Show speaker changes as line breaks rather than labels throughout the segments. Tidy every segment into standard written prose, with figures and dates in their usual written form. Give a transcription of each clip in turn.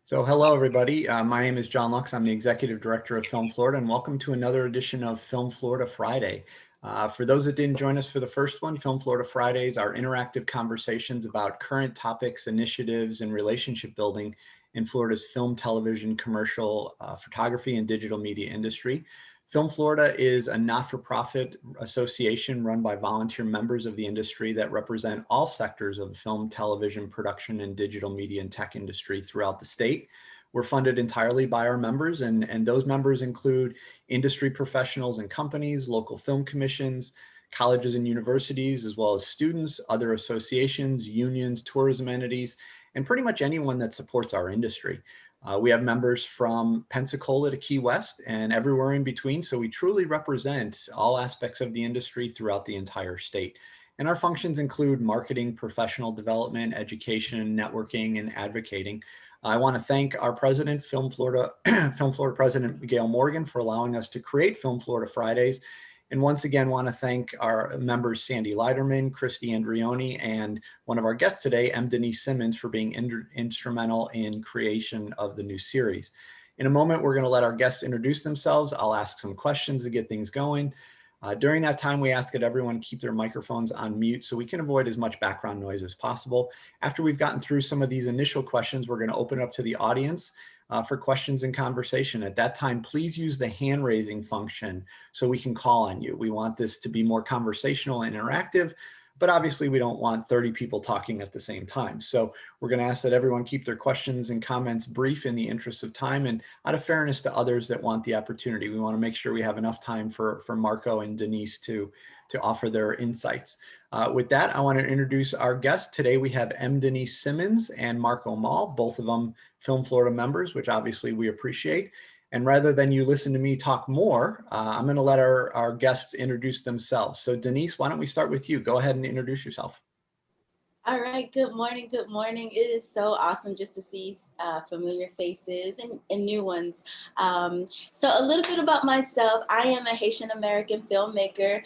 So hello, everybody. My name is John Lux. I'm the Executive Director of Film Florida, and welcome to another edition of Film Florida Friday. For those that didn't join us for the first one, Film Florida Fridays are interactive conversations about current topics, initiatives, and relationship building in Florida's film, television, commercial, photography, and digital media industry. Film Florida is a not-for-profit association run by volunteer members of the industry that represent all sectors of the film, television, production, and digital media and tech industry throughout the state. We're funded entirely by our members, and those members include industry professionals and companies, local film commissions, colleges and universities, as well as students, other associations, unions, tourism entities, and pretty much anyone that supports our industry. We have members from Pensacola to Key West and everywhere in between. So we truly represent all aspects of the industry throughout the entire state. And our functions include marketing, professional development, education, networking, and advocating. I want to thank our president, Film Florida President Gail Morgan, for allowing us to create Film Florida Fridays. And once again, want to thank our members, Sandy Leiderman, Christy Andrioni, and one of our guests today, Denise Simmons, for being instrumental in creation of the new series. In a moment, we're going to let our guests introduce themselves. I'll ask some questions to get things going. During that time, we ask that everyone keep their microphones on mute so we can avoid as much background noise as possible. After we've gotten through some of these initial questions, we're going to open it up to the audience for questions and conversation. At that time, please use the hand raising function so we can call on you. We want this to be more conversational and interactive, but obviously we don't want 30 people talking at the same time. So we're going to ask that everyone keep their questions and comments brief in the interest of time and out of fairness to others that want the opportunity. We want to make sure we have enough time for Marco and Denise to offer their insights. With that, I want to introduce our guests. Today we have Denise Simmons and Marco Mall, both of them Film Florida members, which obviously we appreciate. And rather than you listen to me talk more, I'm going to let our guests introduce themselves. So Denise, why don't we start with you? Go ahead and introduce yourself.
All right, good morning, good morning. It is so awesome just to see familiar faces and new ones. So a little bit about myself. I am a Haitian American filmmaker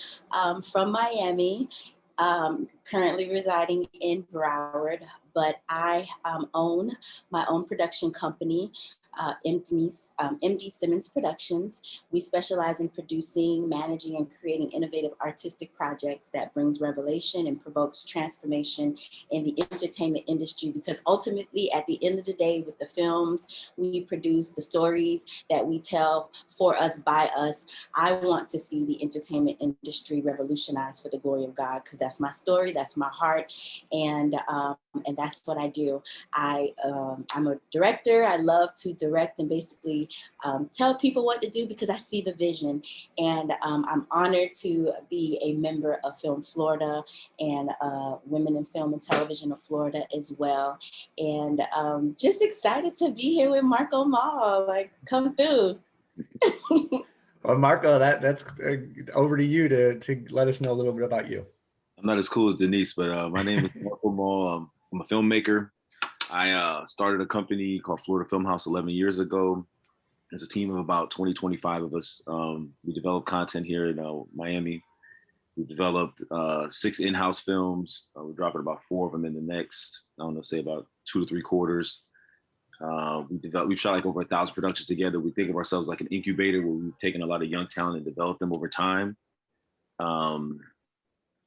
from Miami, currently residing in Broward, but I own my own production company, MD Simmons Productions. We specialize in producing, managing, and creating innovative artistic projects that brings revelation and provokes transformation in the entertainment industry, because ultimately at the end of the day, with the films we produce, the stories that we tell for us, by us, I want to see the entertainment industry revolutionized for the glory of God, because that's my story, that's my heart, and that's what I do. I'm a director. I love to direct and basically tell people what to do because I see the vision. And I'm honored to be a member of Film Florida and Women in Film and Television of Florida as well. And just excited to be here with Marco Mall. Like, come through.
Well, Marco, that's over to you to let us know a little bit about you.
I'm not as cool as Denise, but my name is Marco Mall. I'm a filmmaker. I started a company called Florida Film House 11 years ago. There's a team of about 20, 25 of us. We develop content here in Miami. We've developed 6 in-house films. We're dropping about 4 of them in the next, I don't know, say about 2 to 3 quarters. We've shot like over 1,000 productions together. We think of ourselves like an incubator where we've taken a lot of young talent and developed them over time.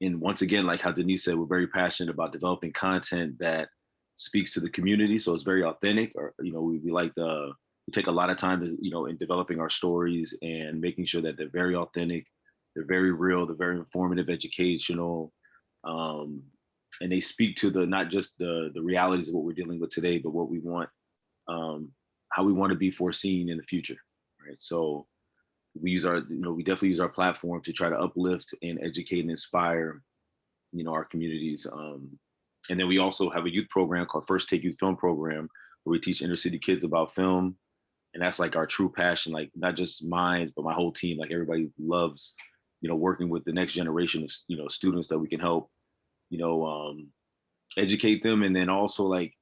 And once again, like how Denise said, we're very passionate about developing content that speaks to the community. So it's very authentic, or, we take a lot of time to, in developing our stories and making sure that they're very authentic, they're very real, they're very informative, educational. And they speak to not just the realities of what we're dealing with today, but what we want, how we want to be foreseen in the future, right? So we definitely use our platform to try to uplift and educate and inspire, our communities. And then we also have a youth program called First Take Youth Film Program, where we teach inner city kids about film. And that's like our true passion, like not just mine, but my whole team. Like everybody loves, working with the next generation of, students that we can help, educate them, and then also like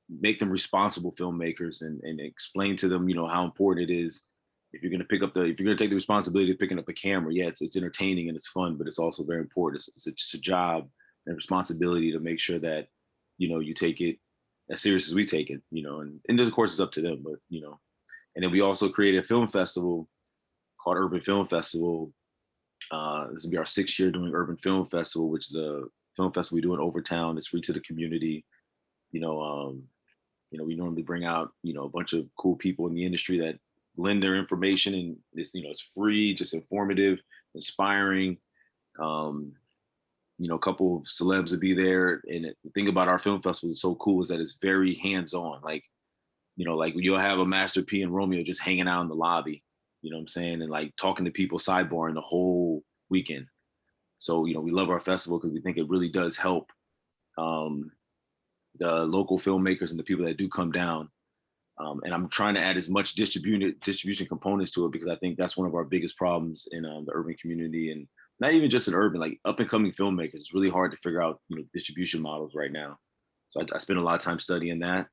make them responsible filmmakers and explain to them, how important it is. If you're going to take the responsibility of picking up a camera, yeah, it's entertaining and it's fun, but it's also very important. It's just a job and responsibility to make sure that, you take it as serious as we take it, you know, and of course it's up to them, but you know, and then we also created a film festival called Urban Film Festival. This will be our 6th year doing Urban Film Festival, which is a film festival we do in Overtown. It's free to the community. You know, we normally bring out, you know, a bunch of cool people in the industry that lend their information, and it's, you know, it's free, just informative, inspiring. Um, you know, a couple of celebs would be there. And the thing about our film festival is so cool is that it's very hands-on. Like, you know, like you'll have a Master P and Romeo just hanging out in the lobby, you know what I'm saying? And like talking to people, sidebarring the whole weekend. So, you know, we love our festival because we think it really does help um, the local filmmakers and the people that do come down. And I'm trying to add as much distribution components to it, because I think that's one of our biggest problems in the urban community, and not even just in urban, like up and coming filmmakers. It's really hard to figure out, you know, distribution models right now. So I spend a lot of time studying that.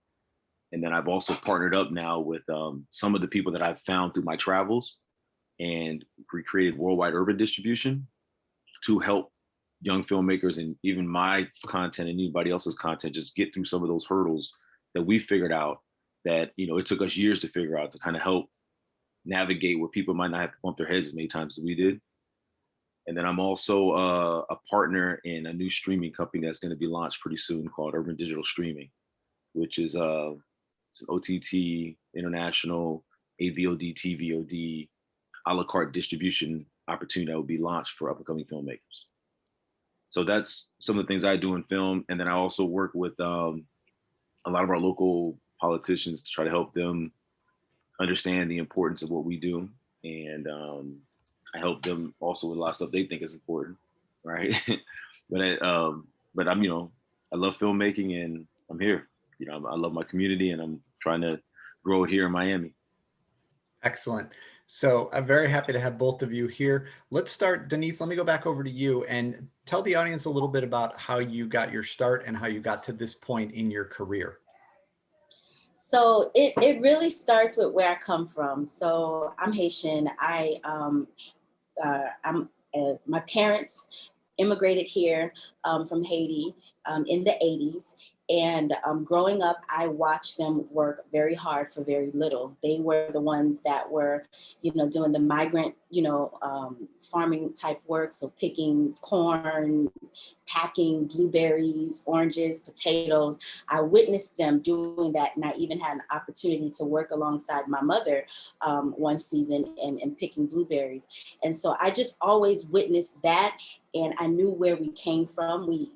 And then I've also partnered up now with some of the people that I've found through my travels, and recreated worldwide urban distribution to help young filmmakers and even my content and anybody else's content just get through some of those hurdles that we figured out, that, you know, it took us years to figure out, to kind of help navigate where people might not have to bump their heads as many times as we did. And then I'm also a partner in a new streaming company that's going to be launched pretty soon called Urban Digital Streaming, which is it's an OTT, international, AVOD, TVOD, a la carte distribution opportunity that will be launched for up and coming filmmakers. So that's some of the things I do in film. And then I also work with a lot of our local politicians to try to help them understand the importance of what we do. And I help them also with a lot of stuff they think is important, right? But I'm, you know, I love filmmaking, and I'm here. You know, I love my community, and I'm trying to grow it here in Miami.
Excellent. So I'm very happy to have both of you here. Let's start, Denise, let me go back over to you and tell the audience a little bit about how you got your start and how you got to this point in your career.
So it really starts with where I come from. So I'm Haitian. My parents immigrated here from Haiti in the 80s. And growing up, I watched them work very hard for very little. They were the ones that were, you know, doing the migrant, farming type work. So picking corn, packing blueberries, oranges, potatoes. I witnessed them doing that. And I even had an opportunity to work alongside my mother one season and picking blueberries. And so I just always witnessed that. And I knew where we came from. We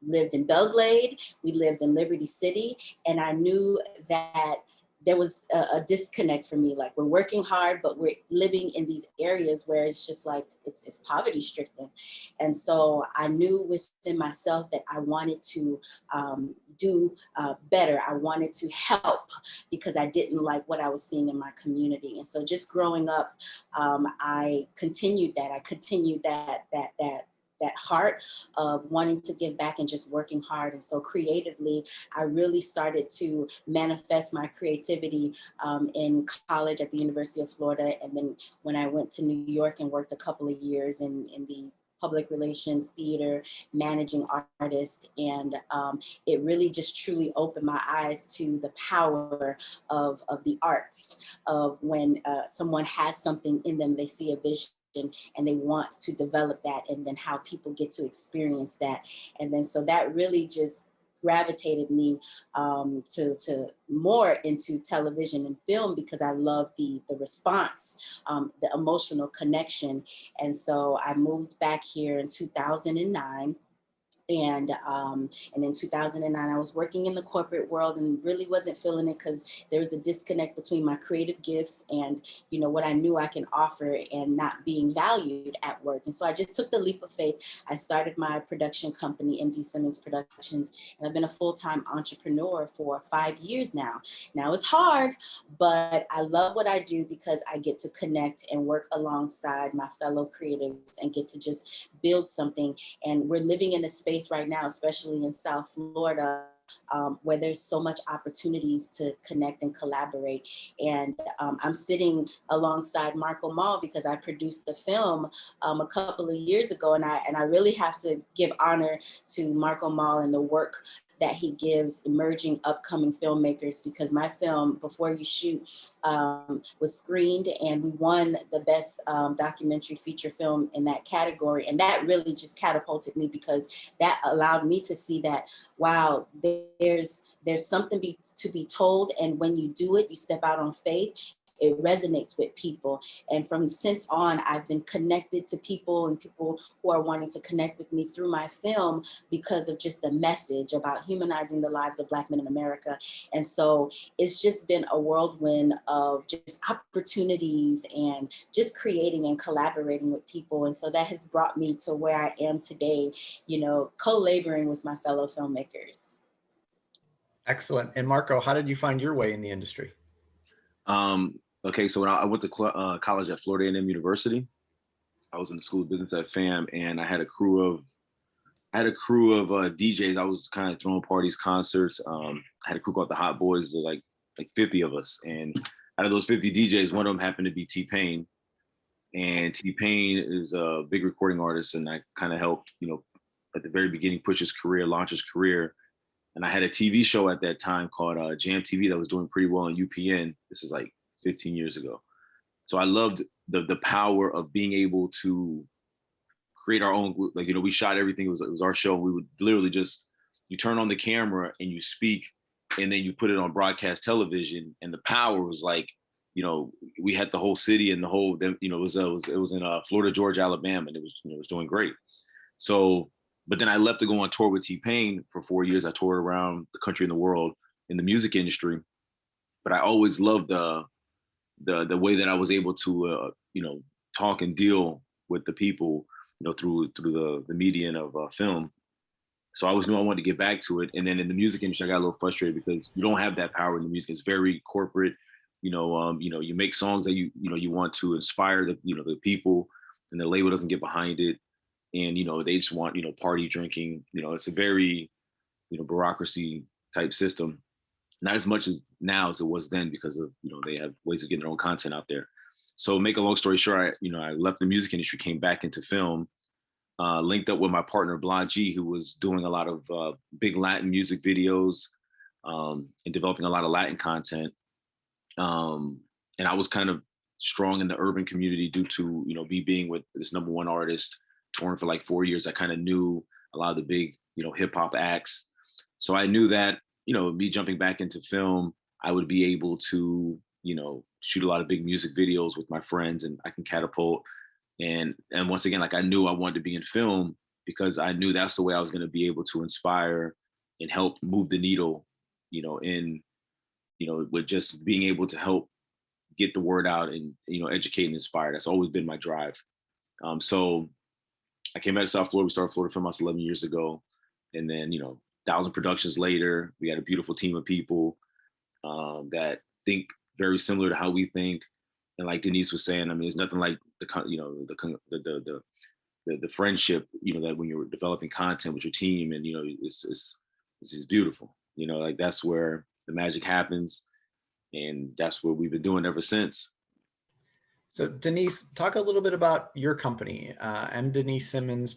lived in Belgrade, we lived in Liberty City, and I knew that there was a disconnect for me. Like, we're working hard, but we're living in these areas where it's just like, it's poverty stricken. And so I knew within myself that I wanted to do better. I wanted to help, because I didn't like what I was seeing in my community. And so just growing up, I continued that heart of wanting to give back and just working hard. And so creatively, I really started to manifest my creativity in college at the University of Florida. And then when I went to New York and worked a couple of years in the public relations, theater, managing artist. And it really just truly opened my eyes to the power of the arts, of when someone has something in them, they see a vision and they want to develop that, and then how people get to experience that. And then so that really just gravitated me to more into television and film, because I love the response, the emotional connection. And so I moved back here in 2009. And in 2009, I was working in the corporate world and really wasn't feeling it, because there was a disconnect between my creative gifts and, you know, what I knew I can offer, and not being valued at work. And so I just took the leap of faith. I started my production company, Simmons Productions, and I've been a full-time entrepreneur for 5 years now. Now it's hard, but I love what I do, because I get to connect and work alongside my fellow creatives and get to just build something. And we're living in a space right now, especially in South Florida, where there's so much opportunities to connect and collaborate. And I'm sitting alongside Marco Mall because I produced the film a couple of years ago. And I really have to give honor to Marco Mall and the work that he gives emerging upcoming filmmakers, because my film, Before You Shoot, was screened and we won the best documentary feature film in that category. And that really just catapulted me, because that allowed me to see that, wow, there's something to be told. And when you do it, you step out on faith, it resonates with people. And from since on, I've been connected to people, and people who are wanting to connect with me through my film because of just the message about humanizing the lives of Black men in America. And so it's just been a whirlwind of just opportunities and just creating and collaborating with people. And so that has brought me to where I am today, you know, co-laboring with my fellow filmmakers.
Excellent. And Marco, how did you find your way in the industry?
Okay, so when I went to college at Florida A&M University, I was in the School of Business at FAM, and I had a crew of DJs. I was kind of throwing parties, concerts. I had a crew called the Hot Boys, like 50 of us, and out of those 50 DJs, one of them happened to be T-Pain, and T-Pain is a big recording artist, and I kind of helped, you know, at the very beginning push his career, launch his career. And I had a TV show at that time called Jam TV that was doing pretty well on UPN. This is like 15 years ago. So I loved the power of being able to create our own, like, you know, we shot everything. It was our show. We would literally just, you turn on the camera and you speak, and then you put it on broadcast television. And the power was like, you know, we had the whole city and the whole, you know, it was in Florida, Georgia, Alabama, and it was, you know, it was doing great. So, but then I left to go on tour with T-Pain for 4 years. I toured around the country and the world in the music industry. But I always loved the way that I was able to, you know, talk and deal with the people, you know, through the medium of film. So I always knew I wanted to get back to it. And then in the music industry, I got a little frustrated because you don't have that power in the music. It's very corporate. You know, you make songs that you know you want to inspire the, you know, the people, and the label doesn't get behind it. And, you know, they just want, you know, party, drinking. You know, it's a very, you know, bureaucracy type system. Not as much as now as it was then, because of, you know, they have ways of getting their own content out there. So make a long story short, I left the music industry, came back into film, linked up with my partner Blah G, who was doing a lot of big Latin music videos, and developing a lot of Latin content. And I was kind of strong in the urban community due to, you know, me being with this #1 artist, touring for like 4 years. I kind of knew a lot of the big, you know, hip hop acts. So I knew that, you know, me jumping back into film, I would be able to, you know, shoot a lot of big music videos with my friends, and I can catapult. And once again, like, I knew I wanted to be in film because I knew that's the way I was going to be able to inspire and help move the needle, you know, in, you know, with just being able to help get the word out and, you know, educate and inspire. That's always been my drive. So I came out of South Florida. We started Florida Film House 11 years ago. And then, you know, 1,000 productions later, we had a beautiful team of people that think very similar to how we think. And like Denise was saying, I mean, there's nothing like the friendship, you know, that when you're developing content with your team, and, you know, it's beautiful. You know, like, that's where the magic happens, and that's what we've been doing ever since.
So Denise, talk a little bit about your company, MD Simmons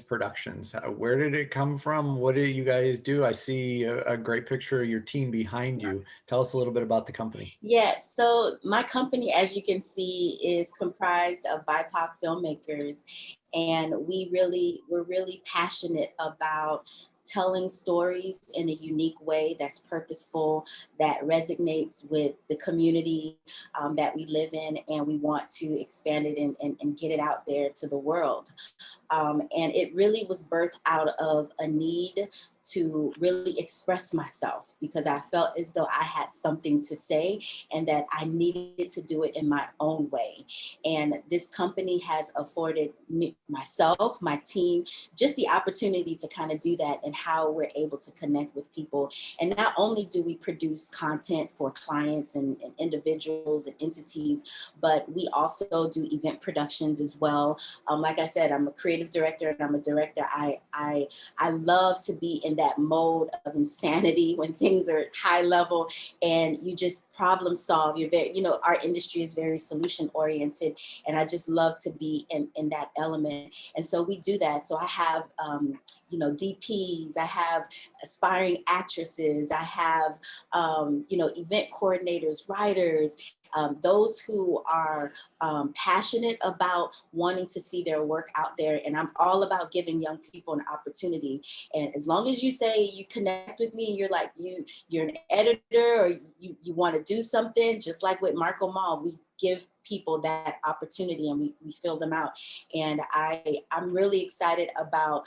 Productions. Where did it come from? What do you guys do? I see a great picture of your team behind you. Tell us a little bit about the company.
Yes, so my company, as you can see, is comprised of BIPOC filmmakers, and we're really passionate about telling stories in a unique way that's purposeful, that resonates with the community that we live in, and we want to expand it and get it out there to the world. And it really was birthed out of a need to really express myself, because I felt as though I had something to say and that I needed to do it in my own way. And this company has afforded me, myself, my team, just the opportunity to kind of do that, and how we're able to connect with people. And not only do we produce content for clients and individuals and entities, but we also do event productions as well. Like I said, I'm a creative director and I'm a director. I love to be in that mode of insanity when things are high level and you just problem solve. You're very, our industry is very solution oriented, and I just love to be in that element. And so we do that. So I have, DPs, I have aspiring actresses, I have, event coordinators, writers, those who are passionate about wanting to see their work out there. And I'm all about giving young people an opportunity. And as long as you say you connect with me, you're like, you're an editor, or you want to do something, just like with Marco Mall, we give people that opportunity, and we fill them out. And I'm really excited about,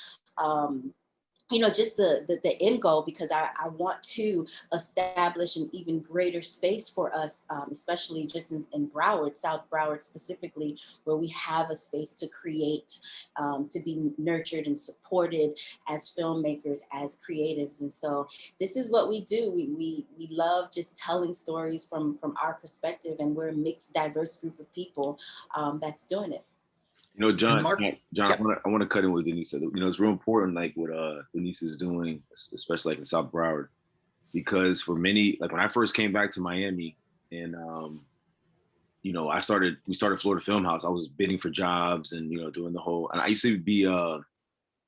just the end goal, because I want to establish an even greater space for us, especially just in Broward, South Broward specifically, where we have a space to create, to be nurtured and supported as filmmakers, as creatives. And so this is what we do. We love just telling stories from our perspective, and we're a mixed, diverse group of people that's doing it.
John,
Mark,
John, I want to cut in with Denise. It's real important, like what Denise is doing, especially like in South Broward, because for many, like when I first came back to Miami, and we started Florida Film House. I was bidding for jobs and doing the whole. And I used to be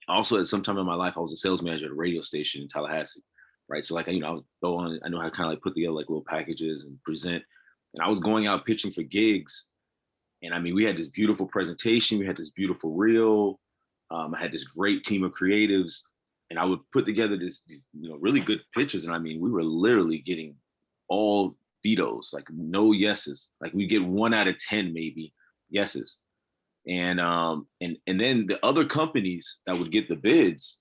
also at some time in my life I was a sales manager at a radio station in Tallahassee, right? So like I would throw on, I know how to kind of like put together like little packages and present, and I was going out pitching for gigs. And I mean, we had this beautiful presentation, we had this beautiful reel. I had this great team of creatives, and I would put together these really good pitches. And I mean, we were literally getting all vetoes, like no yeses. Like we get 1 out of 10 maybe yeses. And then the other companies that would get the bids,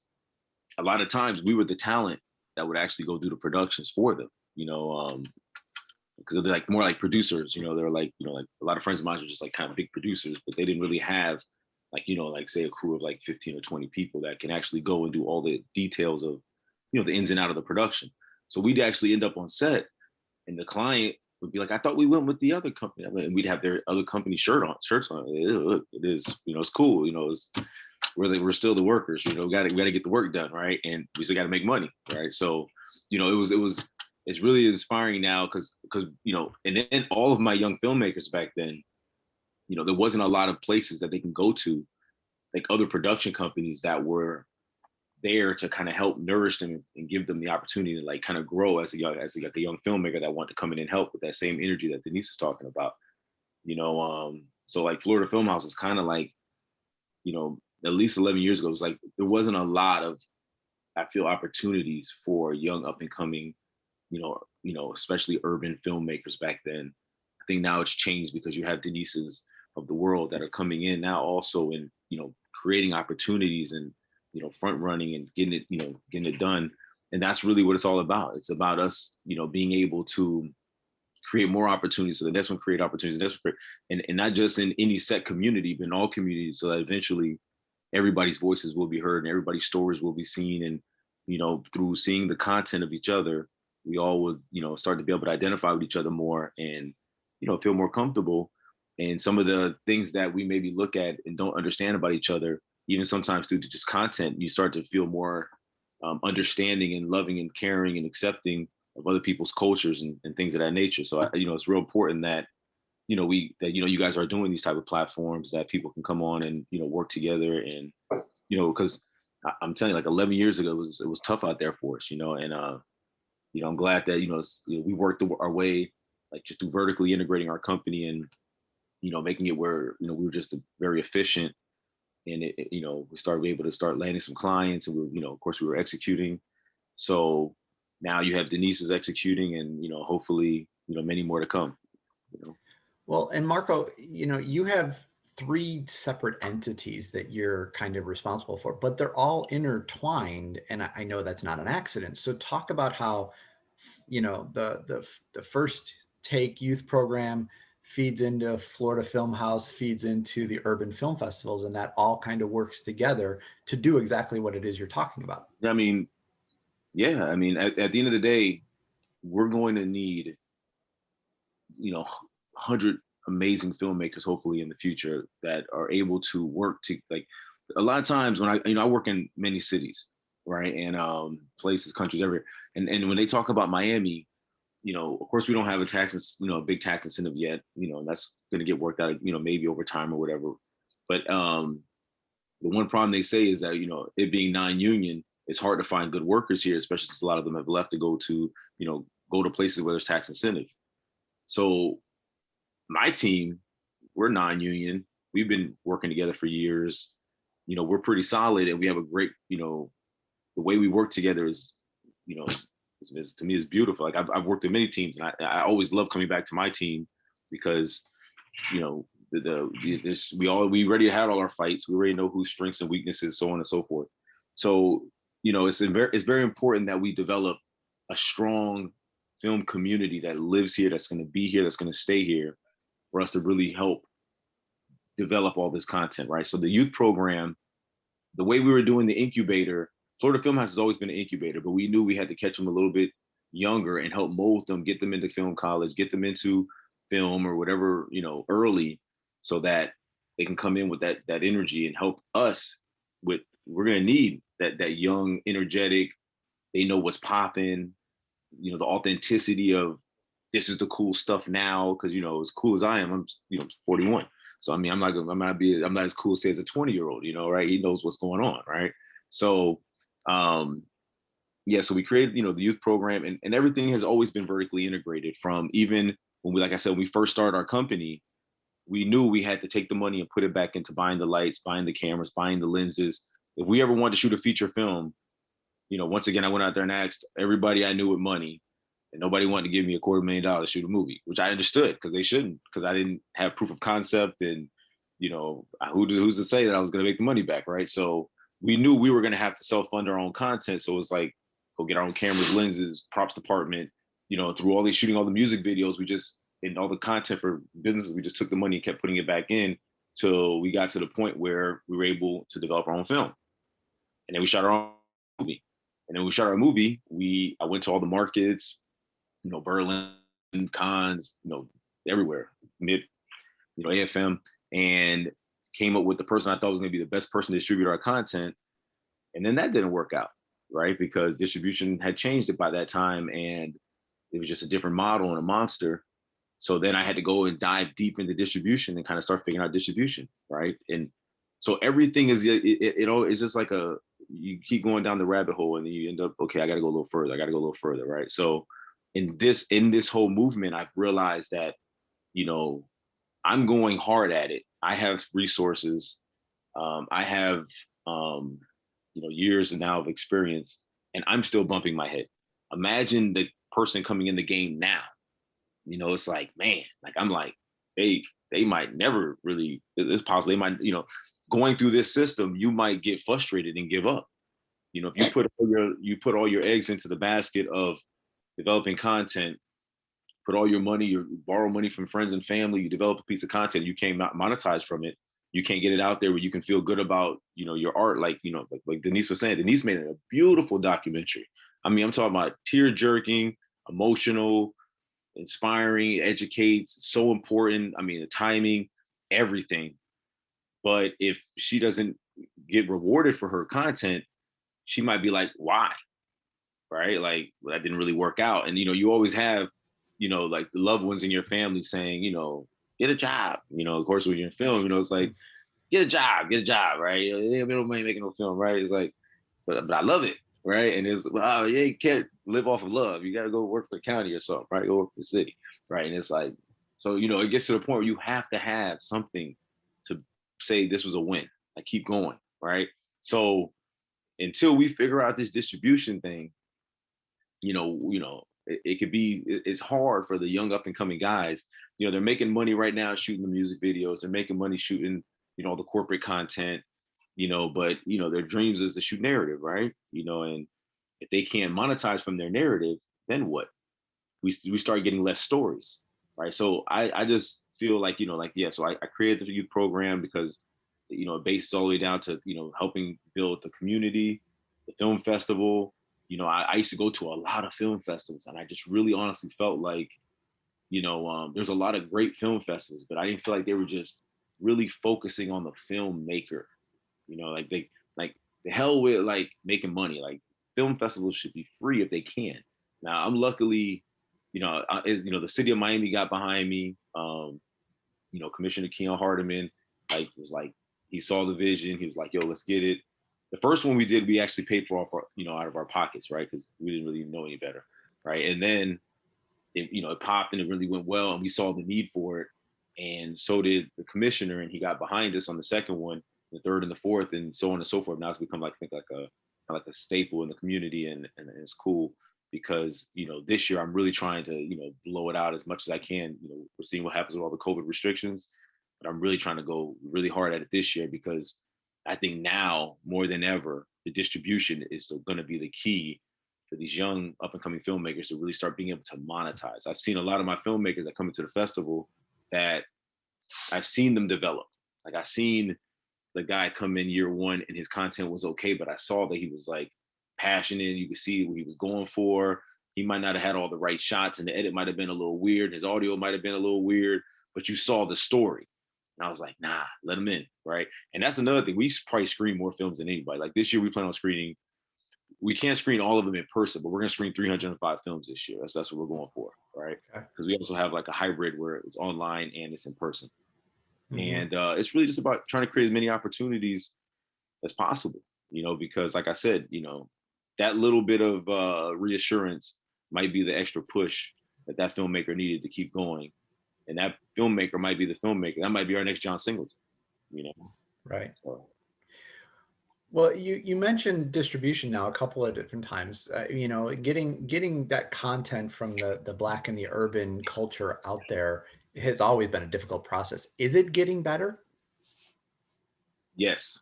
a lot of times we were the talent that would actually go do the productions for them. Because they're like more like producers, they're like, like a lot of friends of mine were just like kind of big producers, but they didn't really have like, like say a crew of like 15 or 20 people that can actually go and do all the details of, the ins and out of the production. So we'd actually end up on set, and the client would be like, I thought we went with the other company. I mean, and we'd have their other company shirts on. Look, it is, it's cool. We're still the workers, we got to get the work done. Right. And we still got to make money. Right. So, it's really inspiring now because and then all of my young filmmakers back then, there wasn't a lot of places that they can go to, like other production companies that were there to kind of help nourish them and give them the opportunity to like kind of grow as a young filmmaker that want to come in and help with that same energy that Denise is talking about. So like Florida Film House is kind of like, at least 11 years ago, it was like there wasn't a lot of, I feel, opportunities for young up and coming, especially urban filmmakers back then. I think now it's changed because you have Denise's of the world that are coming in now also and, creating opportunities and, front running and getting it done. And that's really what it's all about. It's about us, being able to create more opportunities. So the next one create opportunities, and not just in any set community, but in all communities, so that eventually everybody's voices will be heard and everybody's stories will be seen. And, through seeing the content of each other, we all would, start to be able to identify with each other more and, feel more comfortable. And some of the things that we maybe look at and don't understand about each other, even sometimes through just content, you start to feel more understanding and loving and caring and accepting of other people's cultures and things of that nature. So, it's real important that, you guys are doing these type of platforms that people can come on and, work together. And, because I'm telling you, like 11 years ago, it was tough out there for us, and, I'm glad that, we worked our way, like just through vertically integrating our company and, making it where, we were just very efficient. And we started able to start landing some clients, and we were, of course we were executing. So now you have Denise is executing, and, hopefully, many more to come.
Well, and Marco, you have 3 separate entities that you're kind of responsible for, but they're all intertwined. And I know that's not an accident. So talk about how, the First Take youth program feeds into Florida Film House, feeds into the urban film festivals, and that all kind of works together to do exactly what it is you're talking about.
I mean, yeah, at the end of the day, we're going to need, 100 amazing filmmakers, hopefully in the future, that are able to work to, like, a lot of times when I work in many cities, right? And places, countries, everywhere. And when they talk about Miami, of course we don't have a big tax incentive yet, and that's going to get worked out, maybe over time or whatever. But the one problem they say is that, it being non-union, it's hard to find good workers here, especially since a lot of them have left to go to, places where there's tax incentive. So my team, we're non-union. We've been working together for years. We're pretty solid, and we have a great, the way we work together is, to me is beautiful. Like I've worked with many teams, and I always love coming back to my team because, we already had all our fights. We already know whose strengths and weaknesses, so on and so forth. So, it's very important that we develop a strong film community that lives here, that's going to be here, that's going to stay here, for us to really help develop all this content, right? So the youth program, the way we were doing the incubator, Florida Film House has always been an incubator, but we knew we had to catch them a little bit younger and help mold them, get them into film college, get them into film or whatever, early, so that they can come in with that energy and help us with, we're going to need that young, energetic, they know what's popping, the authenticity of this is the cool stuff now, because as cool as I am, I'm 41. So I mean, I'm not as cool say as a 20-year-old, right? He knows what's going on, right? So so we created, the youth program, and everything has always been vertically integrated. From even when we, like I said, when we first started our company, we knew we had to take the money and put it back into buying the lights, buying the cameras, buying the lenses. If we ever wanted to shoot a feature film, once again, I went out there and asked everybody I knew with money, and nobody wanted to give me $250,000 to shoot a movie, which I understood, because they shouldn't, because I didn't have proof of concept, and who's to say that I was going to make the money back, right? So we knew we were going to have to self-fund our own content. So it was like, go get our own cameras, lenses, props department, through all these shooting all the music videos, and all the content for businesses, we just took the money and kept putting it back in till we got to the point where we were able to develop our own film. And then we shot our own movie. And then we shot our movie, I went to all the markets, Berlin, Cannes, everywhere, AFM, and came up with the person I thought was going to be the best person to distribute our content. And then that didn't work out, right? Because distribution had changed it by that time, and it was just a different model and a monster. So then I had to go and dive deep into distribution and kind of start figuring out distribution, right? And so everything is, it's just like you keep going down the rabbit hole, and then you end up, okay, I got to go a little further, right? So in this whole movement, I've realized that, I'm going hard at it. I have resources. I have, years now of experience, and I'm still bumping my head. Imagine the person coming in the game now. It's like, man, like I'm like, they might never really, it's possible they might, going through this system, you might get frustrated and give up. If you put all your eggs into the basket of developing content, put all your money, you borrow money from friends and family, you develop a piece of content, you can't monetize from it. You can't get it out there where you can feel good about, your art. Like, like Denise was saying, Denise made a beautiful documentary. I mean, I'm talking about tear jerking, emotional, inspiring, educates, so important. I mean, the timing, everything. But if she doesn't get rewarded for her content, she might be like, why? Right? Like, well, that didn't really work out. And, you always have, like the loved ones in your family saying, get a job. Of course, when you're in film, it's like, get a job, right? They don't mind making no film, right? It's like, but I love it, right? And it's, well, yeah, you can't live off of love. You got to go work for the county or something, right? Go work for the city, right? And it's like, so, it gets to the point where you have to have something to say this was a win. Like, keep going, right? So until we figure out this distribution thing, it could be, it's hard for the young up and coming guys. They're making money right now shooting the music videos. They're making money shooting, the corporate content, but, their dreams is to shoot narrative, right? And if they can't monetize from their narrative, then what? We start getting less stories, right? So I just feel like, so I created the youth program because, based all the way down to, helping build the community, the film festival. I used to go to a lot of film festivals, and I just really honestly felt like, there's a lot of great film festivals, but I didn't feel like they were just really focusing on the filmmaker. Like the hell with like making money. Like, film festivals should be free if they can. Now, I'm luckily the city of Miami got behind me. Commissioner Keon Hardeman, was like, he saw the vision. He was like, yo, let's get it. The first one we did, we actually paid for out of our pockets, right? Because we didn't really know any better, right? And then it popped and it really went well, and we saw the need for it. And so did the commissioner, and he got behind us on the second one, the third and the fourth, and so on and so forth. Now it's become like a staple in the community, and it's cool because this year I'm really trying to blow it out as much as I can. We're seeing what happens with all the COVID restrictions, but I'm really trying to go really hard at it this year because I think now more than ever the distribution is going to be the key for these young up and coming filmmakers to really start being able to monetize. I've seen a lot of my filmmakers that come into the festival that I've seen them develop. Like I've seen the guy come in year one and his content was okay, but I saw that he was like passionate. You could see what he was going for. He might not have had all the right shots, and the edit might have been a little weird. His audio might have been a little weird, but you saw the story. And I was like, nah, let him in, right? And that's another thing. We probably screen more films than anybody. Like this year, we plan on screening. We can't screen all of them in person, but we're gonna screen 305 films this year. That's what we're going for, right? Because we also have like a hybrid where it's online and it's in person. And it's really just about trying to create as many opportunities as possible, because like I said, that little bit of reassurance might be the extra push that filmmaker needed to keep going. And that filmmaker might be the filmmaker. That might be our next John Singleton,
Right.
So.
Well, you mentioned distribution now a couple of different times. Getting that content from the Black and the urban culture out there has always been a difficult process. Is it getting better?
Yes,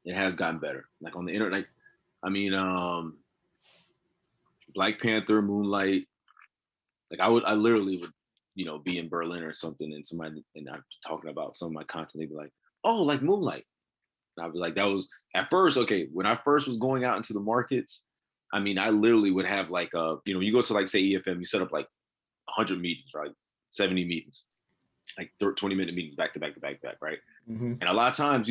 it has gotten better. Like on the internet, Black Panther, Moonlight. Like I literally would, be in Berlin or something, and I'm talking about some of my content. They'd be like, "Oh, like Moonlight." And I'd be like, that was at first, okay, when I first was going out into the markets, I literally would have like, you go to like, say, EFM, you set up like 100 meetings, right? 70 meetings, like 20-minute meetings back to back to back to back, right?
Mm-hmm.
And a lot of times,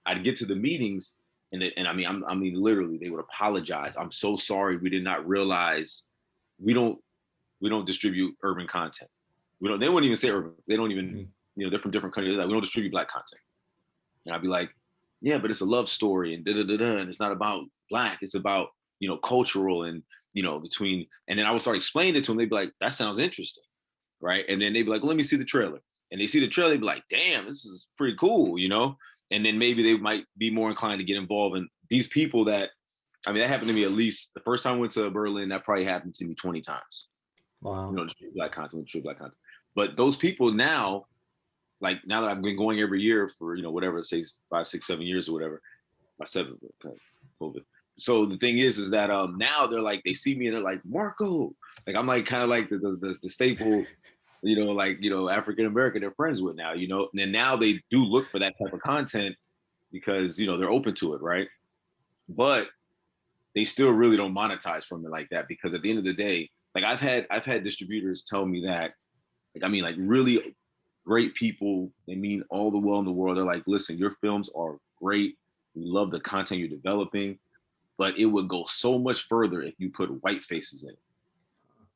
I'd get to the meetings and literally they would apologize. I'm so sorry. We did not realize we don't distribute urban content. They wouldn't even say urban. They don't even, they're from different countries. Like, we don't distribute Black content. And I'd be like, yeah, but it's a love story and and it's not about Black. It's about, cultural and, between, and then I would start explaining it to them. They'd be like, that sounds interesting. Right. And then they'd be like, well, let me see the trailer. And they see the trailer, they'd be like, damn, this is pretty cool, And then maybe they might be more inclined to get involved in these people that happened to me at least the first time I went to Berlin, that probably happened to me 20 times.
Wow.
Distribute Black content. But those people now, like now that I've been going every year for, whatever, say 5, 6, 7 years or whatever, by 7, COVID. So the thing is that now they're like, they see me and they're like, Marco, like I'm like kind of like the staple, African American they're friends with now, and then now they do look for that type of content because they're open to it, right? But they still really don't monetize from it like that because at the end of the day, like I've had distributors tell me that, like really great people, they mean all the well in the world. They're like, listen, your films are great. We love the content you're developing, but it would go so much further if you put white faces in it.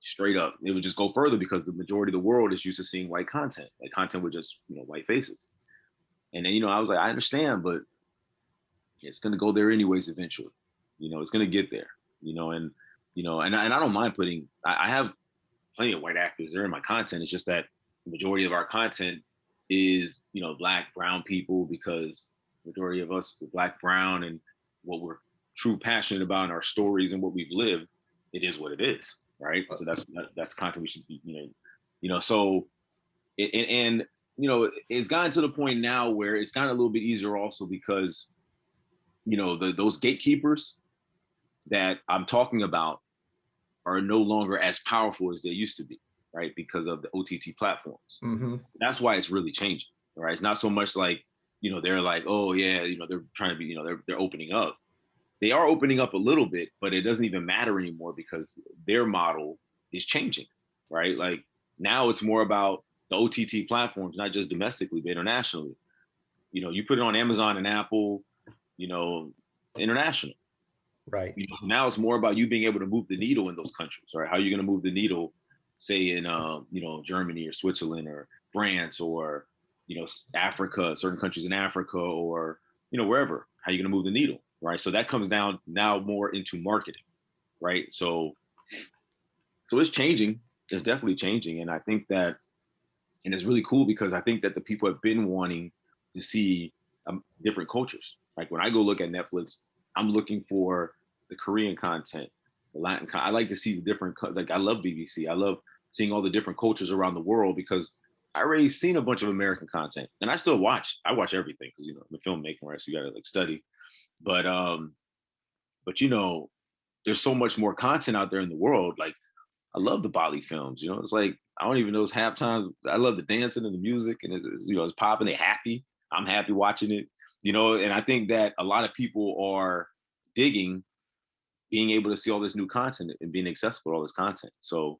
Straight up. It would just go further because the majority of the world is used to seeing white content, like content with just, white faces. And then, I was like, I understand, but it's going to go there anyways eventually. It's going to get there, and, and I don't mind I have plenty of white actors there in my content. It's just that the majority of our content is, Black, brown people, because the majority of us are Black, brown, and what we're true passionate about in our stories and what we've lived, it is what it is, right? So that's content we should be, so it's gotten to the point now where it's gotten a little bit easier also because, those gatekeepers that I'm talking about are no longer as powerful as they used to be, right? Because of the OTT platforms.
Mm-hmm.
That's why it's really changing, right? It's not so much like, they're like, oh yeah, they're trying to be, they're opening up. They are opening up a little bit, but it doesn't even matter anymore because their model is changing, right? Like now it's more about the OTT platforms, not just domestically, but internationally. You put it on Amazon and Apple, international.
Right.
Now it's more about you being able to move the needle in those countries, right? How are you going to move the needle say in Germany or Switzerland or France or Africa, certain countries in Africa or wherever. How you going to move the needle, right? So that comes down now more into marketing, right? So it's changing. It's definitely changing, and I think that, and it's really cool because I think that the people have been wanting to see different cultures. Like when I go look at Netflix, I'm looking for the Korean content, the Latin. I like to see the different. Like I love BBC. I love seeing all the different cultures around the world because I already seen a bunch of American content, and I still watch. I watch everything because I'm a filmmaker, right? So you got to like study. But there's so much more content out there in the world. Like I love the Bali films. It's like I don't even know it's halftime. I love the dancing and the music, and it's popping. They're happy. I'm happy watching it. And I think that a lot of people are digging being able to see all this new content and being accessible to all this content. So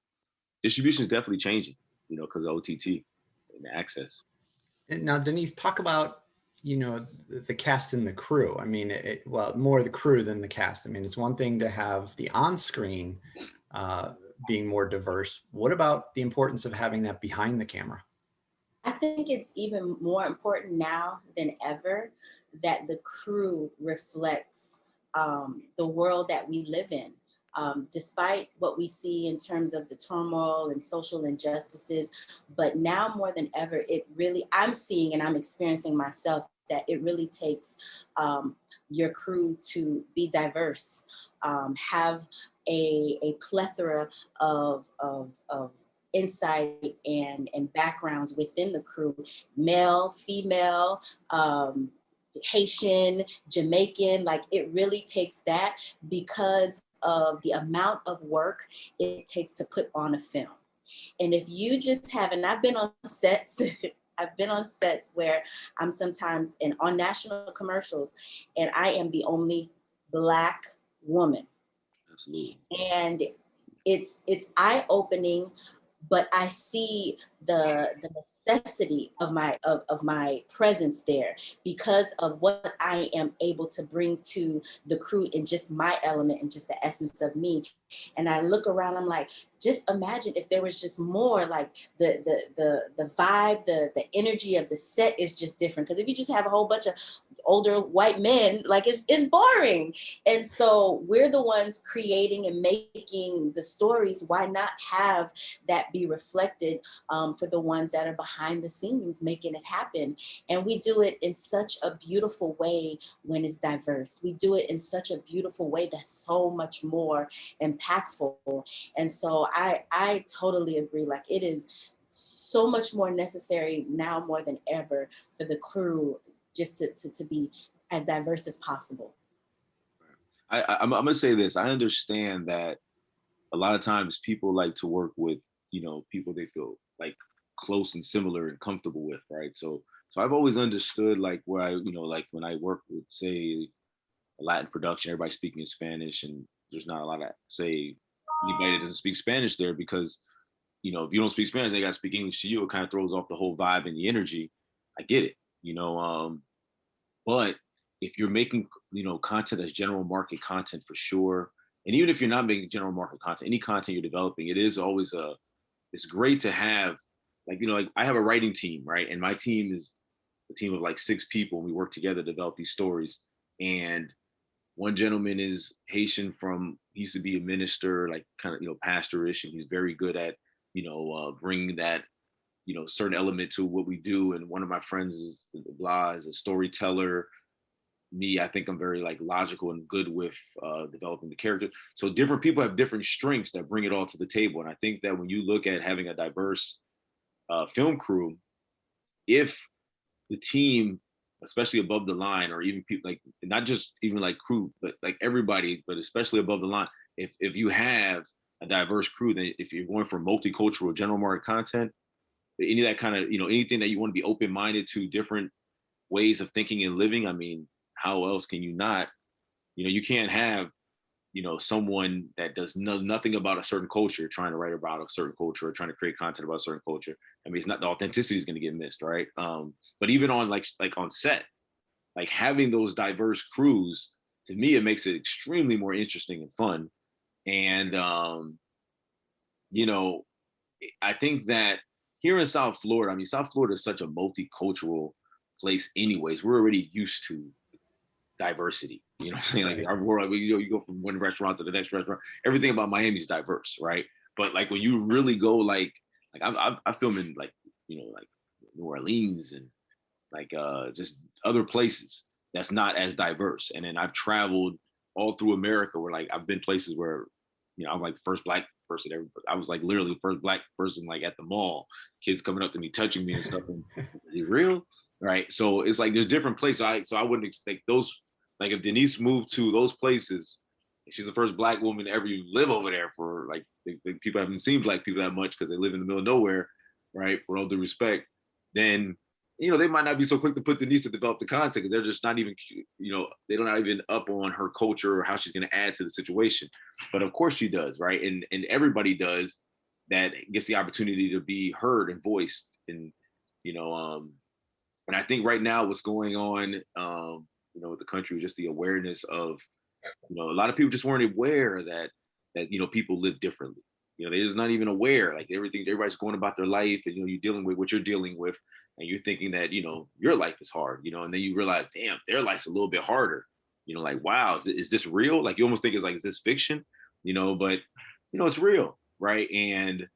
distribution is definitely changing, because of OTT and the access.
And now, Denise, talk about the cast and the crew. I mean, well, more the crew than the cast. I mean, it's one thing to have the on-screen being more diverse. What about the importance of having that behind the camera?
I think it's even more important now than ever that the crew reflects the world that we live in. Despite what we see in terms of the turmoil and social injustices, but now more than ever, I'm seeing and I'm experiencing myself that it really takes your crew to be diverse, have a plethora of insight and backgrounds within the crew, male, female, Haitian, Jamaican. Like it really takes that because of the amount of work it takes to put on a film. And if you just haven't, I've been on sets. I've been on sets where I'm sometimes on national commercials and I am the only Black woman.
Absolutely.
And it's eye-opening, but I see the necessity of my presence there because of what I am able to bring to the crew in just my element and just the essence of me. And I look around, I'm like, just imagine if there was just more, like the vibe, the energy of the set is just different. Because if you just have a whole bunch of older white men, like it's boring. And so we're the ones creating and making the stories. Why not have that be reflected for the ones that are behind the scenes making it happen? And we do it in such a beautiful way when it's diverse. We do it in such a beautiful way that's so much more impactful. And so I totally agree. Like it is so much more necessary now more than ever for the crew just to be as diverse as possible.
I'm gonna say this. I understand that a lot of times people like to work with people they feel like close and similar and comfortable with, right? So I've always understood like where I like when I work with say a Latin production, everybody speaking in Spanish, and there's not a lot of say anybody that doesn't speak Spanish there because if you don't speak Spanish, they got to speak English to you. It kind of throws off the whole vibe and the energy. I get it, but if you're making content that's general market content for sure, and even if you're not making general market content, any content you're developing, it is always it's great to have like I have a writing team, right? And my team is a team of like 6 people, and we work together to develop these stories. And one gentleman is Haitian he used to be a minister, like kind of pastor-ish, and he's very good at bringing that certain element to what we do. And one of my friends is blah is a storyteller. Me, I think I'm very like logical and good with developing the character. So different people have different strengths that bring it all to the table. And I think that when you look at having a diverse film crew, if the team, especially above the line, or even people like not just even like crew, but like everybody, but especially above the line, if you have a diverse crew, then if you're going for multicultural general market content, any of that kind of anything that you want to be open-minded to different ways of thinking and living, I mean, how else can you not, you can't have someone that does nothing about a certain culture trying to write about a certain culture or trying to create content about a certain culture. I mean, it's not, the authenticity is going to get missed, right? But even on like on set, like having those diverse crews, to me it makes it extremely more interesting and fun. And you know I think that here in South Florida, I mean, South Florida is such a multicultural place anyways. We're already used to diversity. You know what I'm saying? Like
Right.
our world, you go from one restaurant to the next restaurant. Everything about Miami is diverse, right? But like when you really go, like I film in like like New Orleans and like just other places that's not as diverse. And then I've traveled all through America where like I've been places where I'm like the first black person ever. I was like literally the first black person like at the mall. Kids coming up to me, touching me and stuff. And is he real? Right. So it's like there's different places. So I wouldn't expect those. Like if Denise moved to those places, she's the first black woman to ever live over there. For like people haven't seen black people that much because they live in the middle of nowhere, right? With all due respect, then they might not be so quick to put Denise to develop the content because they're just not even, they're not even up on her culture or how she's going to add to the situation. But of course she does, right? And everybody does that gets the opportunity to be heard and voiced. And, and I think right now what's going on, with the country, just the awareness of, a lot of people just weren't aware that people live differently. They're just not even aware. Like everybody's going about their life, and you're dealing with what you're dealing with, and you're thinking that your life is hard, and then you realize, damn, their life's a little bit harder. Like, wow, is this real? Like you almost think it's like, is this fiction? But it's real, right? And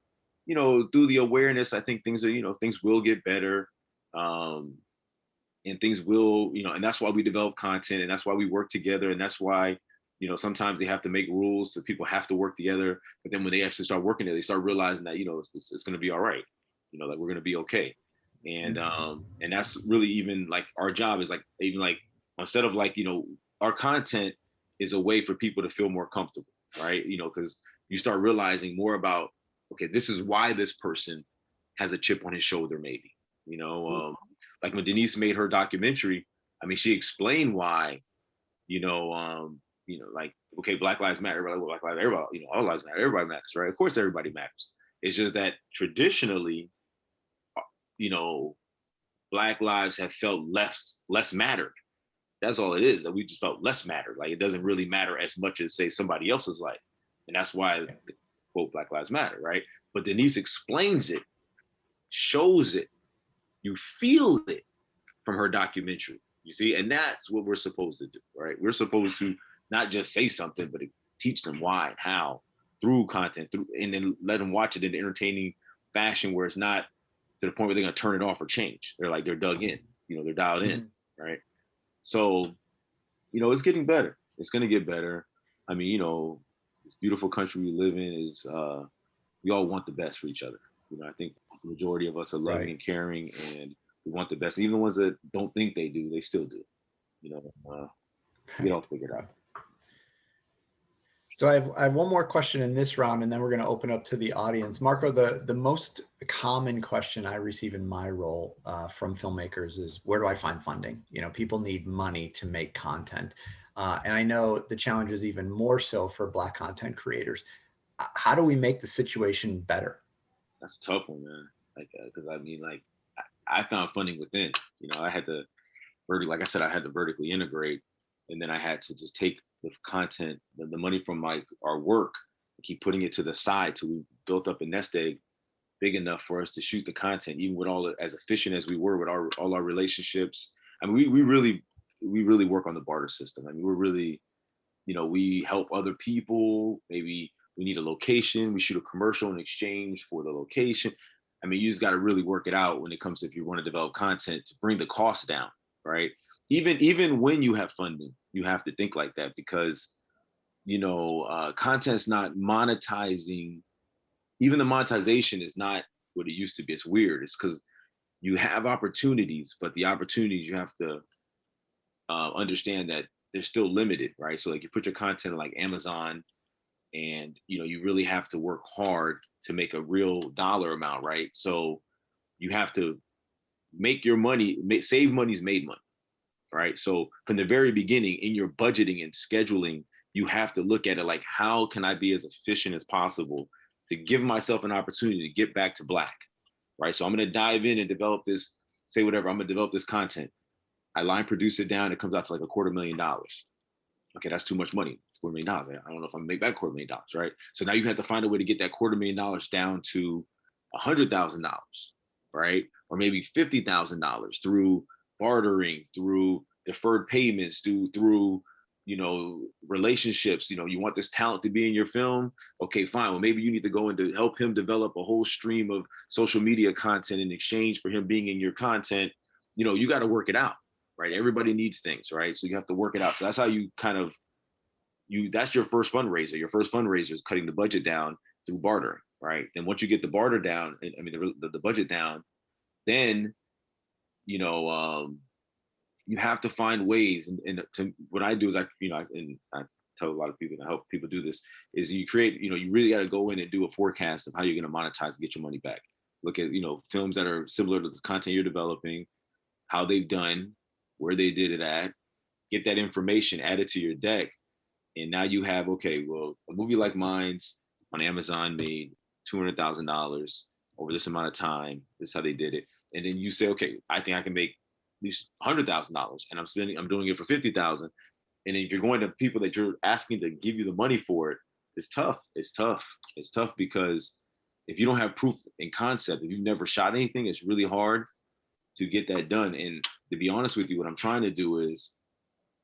through the awareness, I think things will get better. And things will, and that's why we develop content, and that's why we work together, and that's why sometimes they have to make rules so people have to work together. But then when they actually start working there, they start realizing that it's going to be all right, that we're going to be okay. And that's really even like our job is like, even like, instead of like our content is a way for people to feel more comfortable, right? Because you start realizing more about, okay, this is why this person has a chip on his shoulder, maybe. Like when Denise made her documentary, I mean, she explained why, like, okay, Black Lives Matter, everybody, Black Lives, everybody, all lives matter, everybody matters, right? Of course, everybody matters. It's just that traditionally, Black lives have felt less mattered. That's all it is. That we just felt less mattered. Like it doesn't really matter as much as say somebody else's life, and that's why quote Black Lives Matter, right? But Denise explains it, shows it, you feel it from her documentary. You see, and that's what we're supposed to do, right? We're supposed to not just say something, but teach them why and how through content, and then let them watch it in an entertaining fashion where it's not to the point where they're gonna turn it off or change. They're dug in, they're dialed in, right? So, it's getting better. It's gonna get better. I mean, this beautiful country we live in is we all want the best for each other. I think the majority of us are loving and caring, and we want the best. Even the ones that don't think they do, they still do. We all figure it out.
So I have one more question in this round, and then we're going to open up to the audience. Marco, the most common question I receive in my role from filmmakers is, where do I find funding? People need money to make content. And I know the challenge is even more so for Black content creators. How do we make the situation better?
That's a tough one, man. Like, because I mean, like, I found funding within. I had to like I said, I had to vertically integrate, and then I had to just take the content, the money from our work, and keep putting it to the side till we built up a nest egg big enough for us to shoot the content, even with as efficient as we were with all our relationships. I mean, we really work on the barter system. I mean, we're really, we help other people. Maybe we need a location, we shoot a commercial in exchange for the location. I mean, you just got to really work it out when it comes to, if you want to develop content, to bring the cost down, right? Even when you have funding, you have to think like that, because content's not monetizing. Even the monetization is not what it used to be. It's weird. It's because you have opportunities, but the opportunities, you have to understand that they're still limited, right? So like you put your content like Amazon, and you really have to work hard to make a real dollar amount, right? So you have to make your money, save money's made money, right? So from the very beginning, in your budgeting and scheduling, you have to look at it like, how can I be as efficient as possible to give myself an opportunity to get back to Black, right? So I'm going to dive in and develop this, say whatever, I'm going to develop this content. I line produce it down, it comes out to like $250,000. Okay, that's too much money. $250,000. I don't know if I'm gonna make that $250,000, right? So now you have to find a way to get that $250,000 down to $100,000, right? Or maybe $50,000 through bartering, through deferred payments, through relationships. You want this talent to be in your film. Okay, fine. Well, maybe you need to go in to help him develop a whole stream of social media content in exchange for him being in your content. You got to work it out, right? Everybody needs things, right? So you have to work it out. So that's how you kind of that's your first fundraiser. Your first fundraiser is cutting the budget down through barter, right? Then once you get the barter down, the budget down, then you have to find ways. And what I do is I tell a lot of people, and I help people do this, is you create, you really got to go in and do a forecast of how you're going to monetize and get your money back. Look at, films that are similar to the content you're developing, how they've done, where they did it at, get that information, add it to your deck. And now you have, okay, well, a movie like mine's on Amazon made $200,000 over this amount of time. This is how they did it. And then you say, okay, I think I can make at least $100,000, and I'm doing it for $50,000. And then you're going to people that you're asking to give you the money for it. It's tough. It's tough because if you don't have proof and concept, if you've never shot anything, it's really hard to get that done. And to be honest with you, what I'm trying to do is,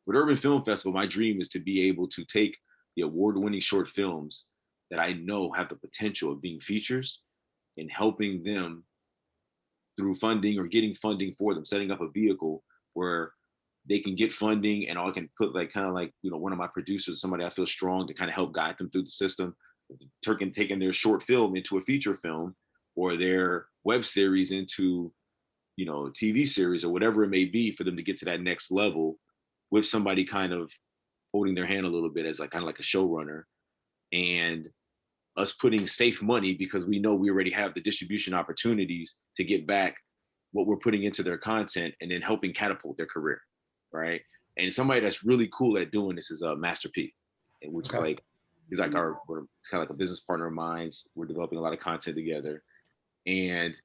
with Urban Film Festival, my dream is to be able to take the award-winning short films that I know have the potential of being features and helping them through funding or getting funding for them, setting up a vehicle where they can get funding, and I can put one of my producers, somebody I feel strong, to kind of help guide them through the system, taking their short film into a feature film, or their web series into, a TV series, or whatever it may be, for them to get to that next level with somebody kind of holding their hand a little bit as kind of like a showrunner, and us putting safe money, because we know we already have the distribution opportunities to get back what we're putting into their content, and then helping catapult their career, right? And somebody that's really cool at doing this is Master P, which is he's kind of like a business partner of mine. We're developing a lot of content together, and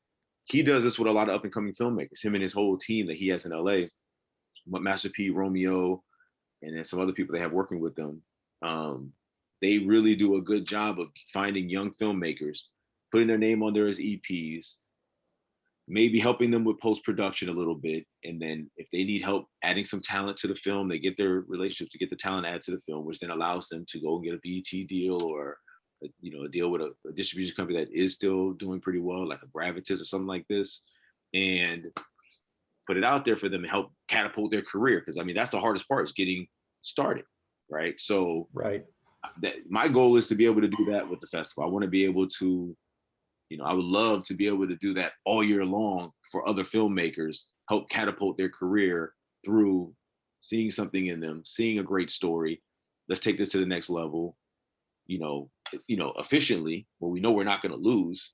he does this with a lot of up and coming filmmakers. Him and his whole team that he has in LA, Master P, Romeo, and then some other people they have working with them. They really do a good job of finding young filmmakers, putting their name on there as EPs, maybe helping them with post-production a little bit. And then if they need help adding some talent to the film, they get their relationships to get the talent added to the film, which then allows them to go and get a BET deal, or a deal with a distribution company that is still doing pretty well, like a Gravitas or something like this, and put it out there for them to help catapult their career. Because that's the hardest part, is getting started, right? So my goal is to be able to do that with the festival. I want to be able to, I would love to be able to do that all year long for other filmmakers, help catapult their career through seeing something in them, seeing a great story. Let's take this to the next level, efficiently, where we know we're not going to lose,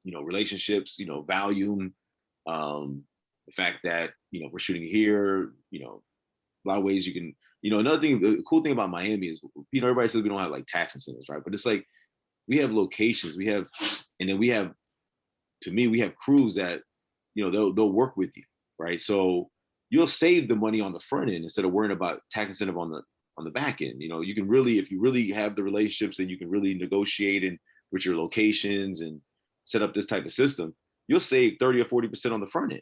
relationships, volume, the fact that, we're shooting here, a lot of ways you can, another thing, the cool thing about Miami is, everybody says we don't have like tax incentives, right? But it's like, we have locations, and then we have crews that, they'll work with you, right? So you'll save the money on the front end instead of worrying about tax incentive on the back end. You can really, if you really have the relationships, and you can really negotiate with your locations and set up this type of system, you'll save 30 or 40% on the front end.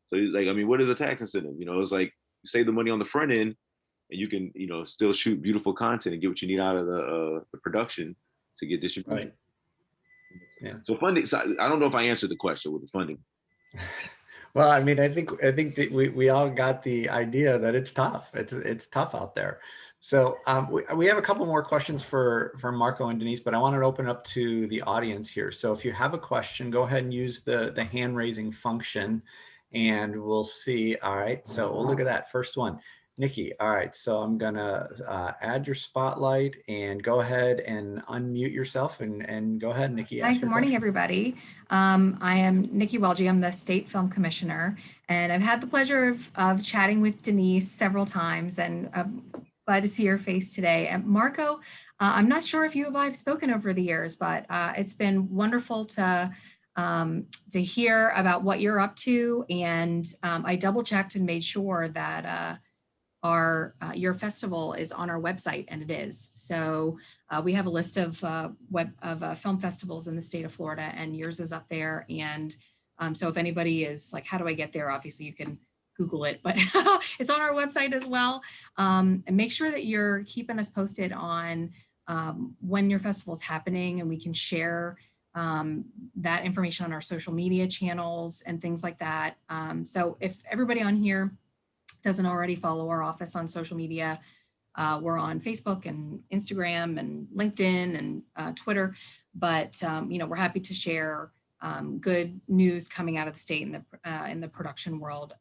So what is a tax incentive? It's like, you save the money on the front end, and you can, still shoot beautiful content and get what you need out of the production to get distribution.
Right. Yeah.
So funding. So I don't know if I answered the question with the funding.
Well, I think that we all got the idea that it's tough. It's tough out there. So we have a couple more questions for Marco and Denise, but I want to open up to the audience here. So if you have a question, go ahead and use the hand raising function, and we'll see. All right. So we'll look at that first one. Nikki. All right. So I'm going to add your spotlight, and go ahead and unmute yourself, and go ahead, Nikki.
Hi, good morning, everybody. I am Nikki Welge. I'm the State Film Commissioner, and I've had the pleasure of chatting with Denise several times, and I'm glad to see your face today. And Marco, I'm not sure if you and I have spoken over the years, but it's been wonderful to hear about what you're up to. And I double checked and made sure that your festival is on our website, and it is. So we have a list of film festivals in the state of Florida, and yours is up there. And so if anybody is like, how do I get there? Obviously you can Google it, but it's on our website as well. And make sure that you're keeping us posted on when your festival is happening, and we can share that information on our social media channels and things like that. So if everybody on here doesn't already follow our office on social media, we're on Facebook and Instagram and LinkedIn and Twitter, but we're happy to share good news coming out of the state in the production world,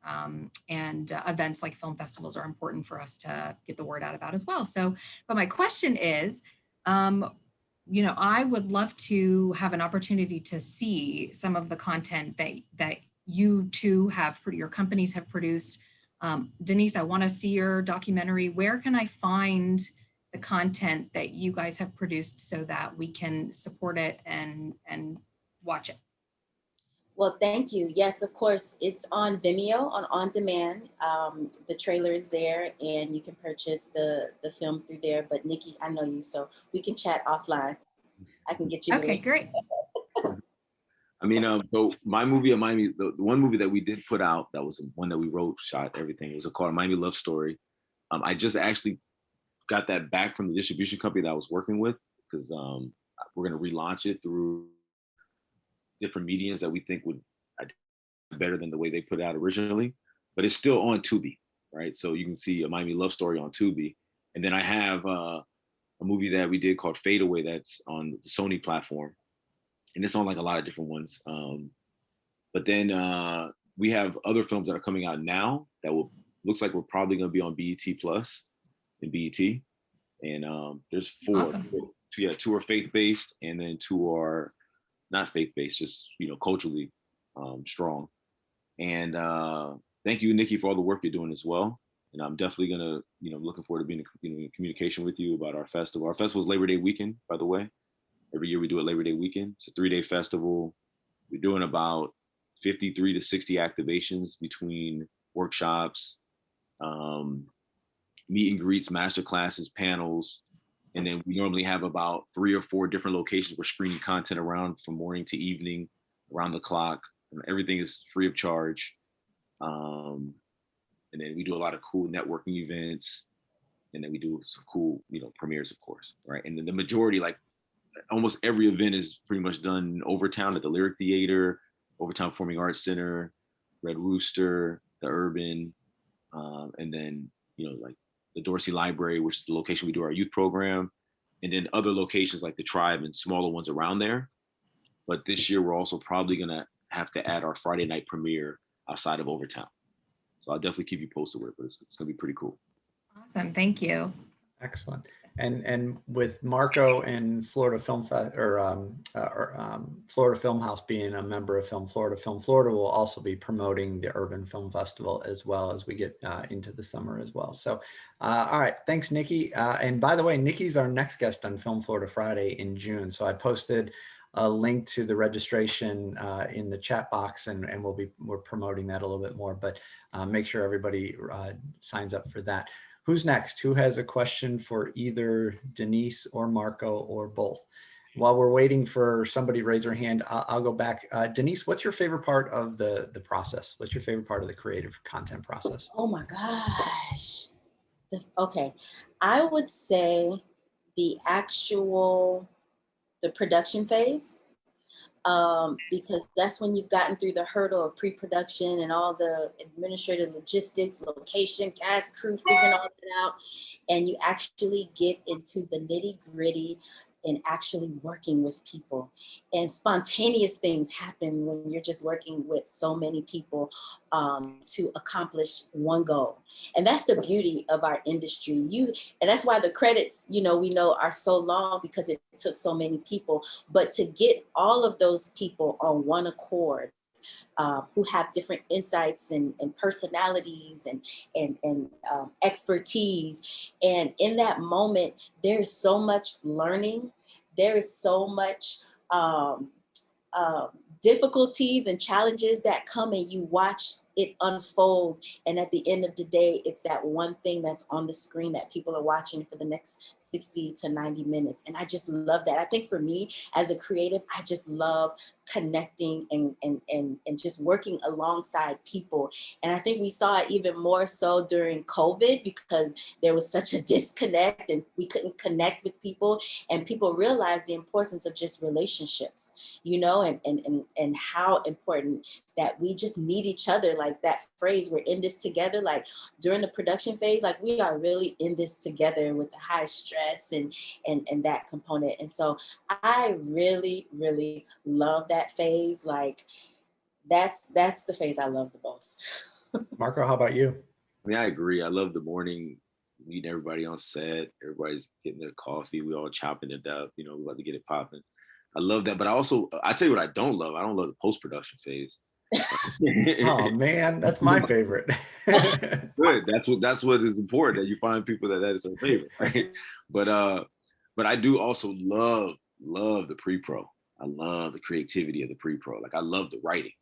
and events like film festivals are important for us to get the word out about as well. So, but my question is, I would love to have an opportunity to see some of the content that you two your companies have produced. Denise, I want to see your documentary. Where can I find the content that you guys have produced so that we can support it and watch it?
Well, thank you. Yes, of course, it's on Vimeo on demand. The trailer is there, and you can purchase the film through there. But Nikki, I know you, so we can chat offline. I can get you.
Okay, great.
I mean, so my movie, Miami, the one movie that we did put out, that was one that we wrote, shot, everything. It was called Miami Love Story. I just actually got that back from the distribution company that I was working with, because we're going to relaunch it through different mediums that we think would better than the way they put it out originally. But it's still on Tubi, right? So you can see a Miami Love Story on Tubi. And then I have a movie that we did called Fade Away that's on the Sony platform. And it's on like a lot of different ones. But then we have other films that are coming out now that looks like we're probably going to be on BET Plus and BET. And there's 4.
Awesome.
Two are faith-based, and then 2 are not faith-based, just culturally strong. And thank you, Nikki, for all the work you're doing as well. And I'm definitely gonna, looking forward to being in communication with you about our festival. Our festival is Labor Day weekend, by the way. Every year we do it Labor Day weekend. It's a 3-day festival. We're doing about 53 to 60 activations between workshops, meet and greets, master classes, panels. And then we normally have about 3 or 4 different locations we're screening content around from morning to evening, around the clock. And everything is free of charge. And then we do a lot of cool networking events. And then we do some cool, premieres, of course, right? And then the majority, like almost every event is pretty much done in Overtown at the Lyric Theater, Overtown Performing Arts Center, Red Rooster, the Urban, and then, like the Dorsey Library, which is the location we do our youth program, and then other locations like the Tribe and smaller ones around there. But this year, we're also probably going to have to add our Friday night premiere outside of Overtown. So I'll definitely keep you posted with it, but it's going to be pretty cool.
Awesome. Thank you.
Excellent. And with Marco and Florida Film Florida Film House being a member of Film Florida will also be promoting the Urban Film Festival as well as we get into the summer as well. So, all right, thanks, Nikki. And by the way, Nikki's our next guest on Film Florida Friday in June. So I posted a link to the registration in the chat box, and we're promoting that a little bit more. But make sure everybody signs up for that. Who's next? Who has a question for either Denise or Marco or both? While we're waiting for somebody to raise their hand, I'll go back. Denise, what's your favorite part of the process? What's your favorite part of the creative content process?
Oh my gosh. Okay. I would say the production phase. Because that's when you've gotten through the hurdle of pre-production and all the administrative logistics, location, cast, crew, figuring all that out, and you actually get into the nitty-gritty and actually working with people. And spontaneous things happen when you're just working with so many people to accomplish one goal. And that's the beauty of our industry. And that's why the credits, we know are so long, because it took so many people. But to get all of those people on one accord, who have different insights and personalities and expertise. And in that moment, there's so much learning. There is so much difficulties and challenges that come, and you watch it unfold. And at the end of the day, it's that one thing that's on the screen that people are watching for the next 60 to 90 minutes. And I just love that. I think for me as a creative, I just love connecting and just working alongside people. And I think we saw it even more so during COVID, because there was such a disconnect and we couldn't connect with people, and people realized the importance of just relationships, you know, and how important that we just need each other. Like that phrase, we're in this together. Like during the production phase, like we are really in this together with the high stress and that component. And so I really, really love that phase. Like that's the phase I love the most.
Marco, how about you?
I mean, I agree. I love the morning, meeting everybody on set. Everybody's getting their coffee. We all chopping it up. You know, we about to get it popping. I love that. But I tell you what I don't love. I don't love the post-production phase.
Oh man, that's my favorite.
Good. That's what is important, that you find people that is their favorite, right? But I do also love the pre-pro. I love the creativity of the pre-pro. Like I love the writing.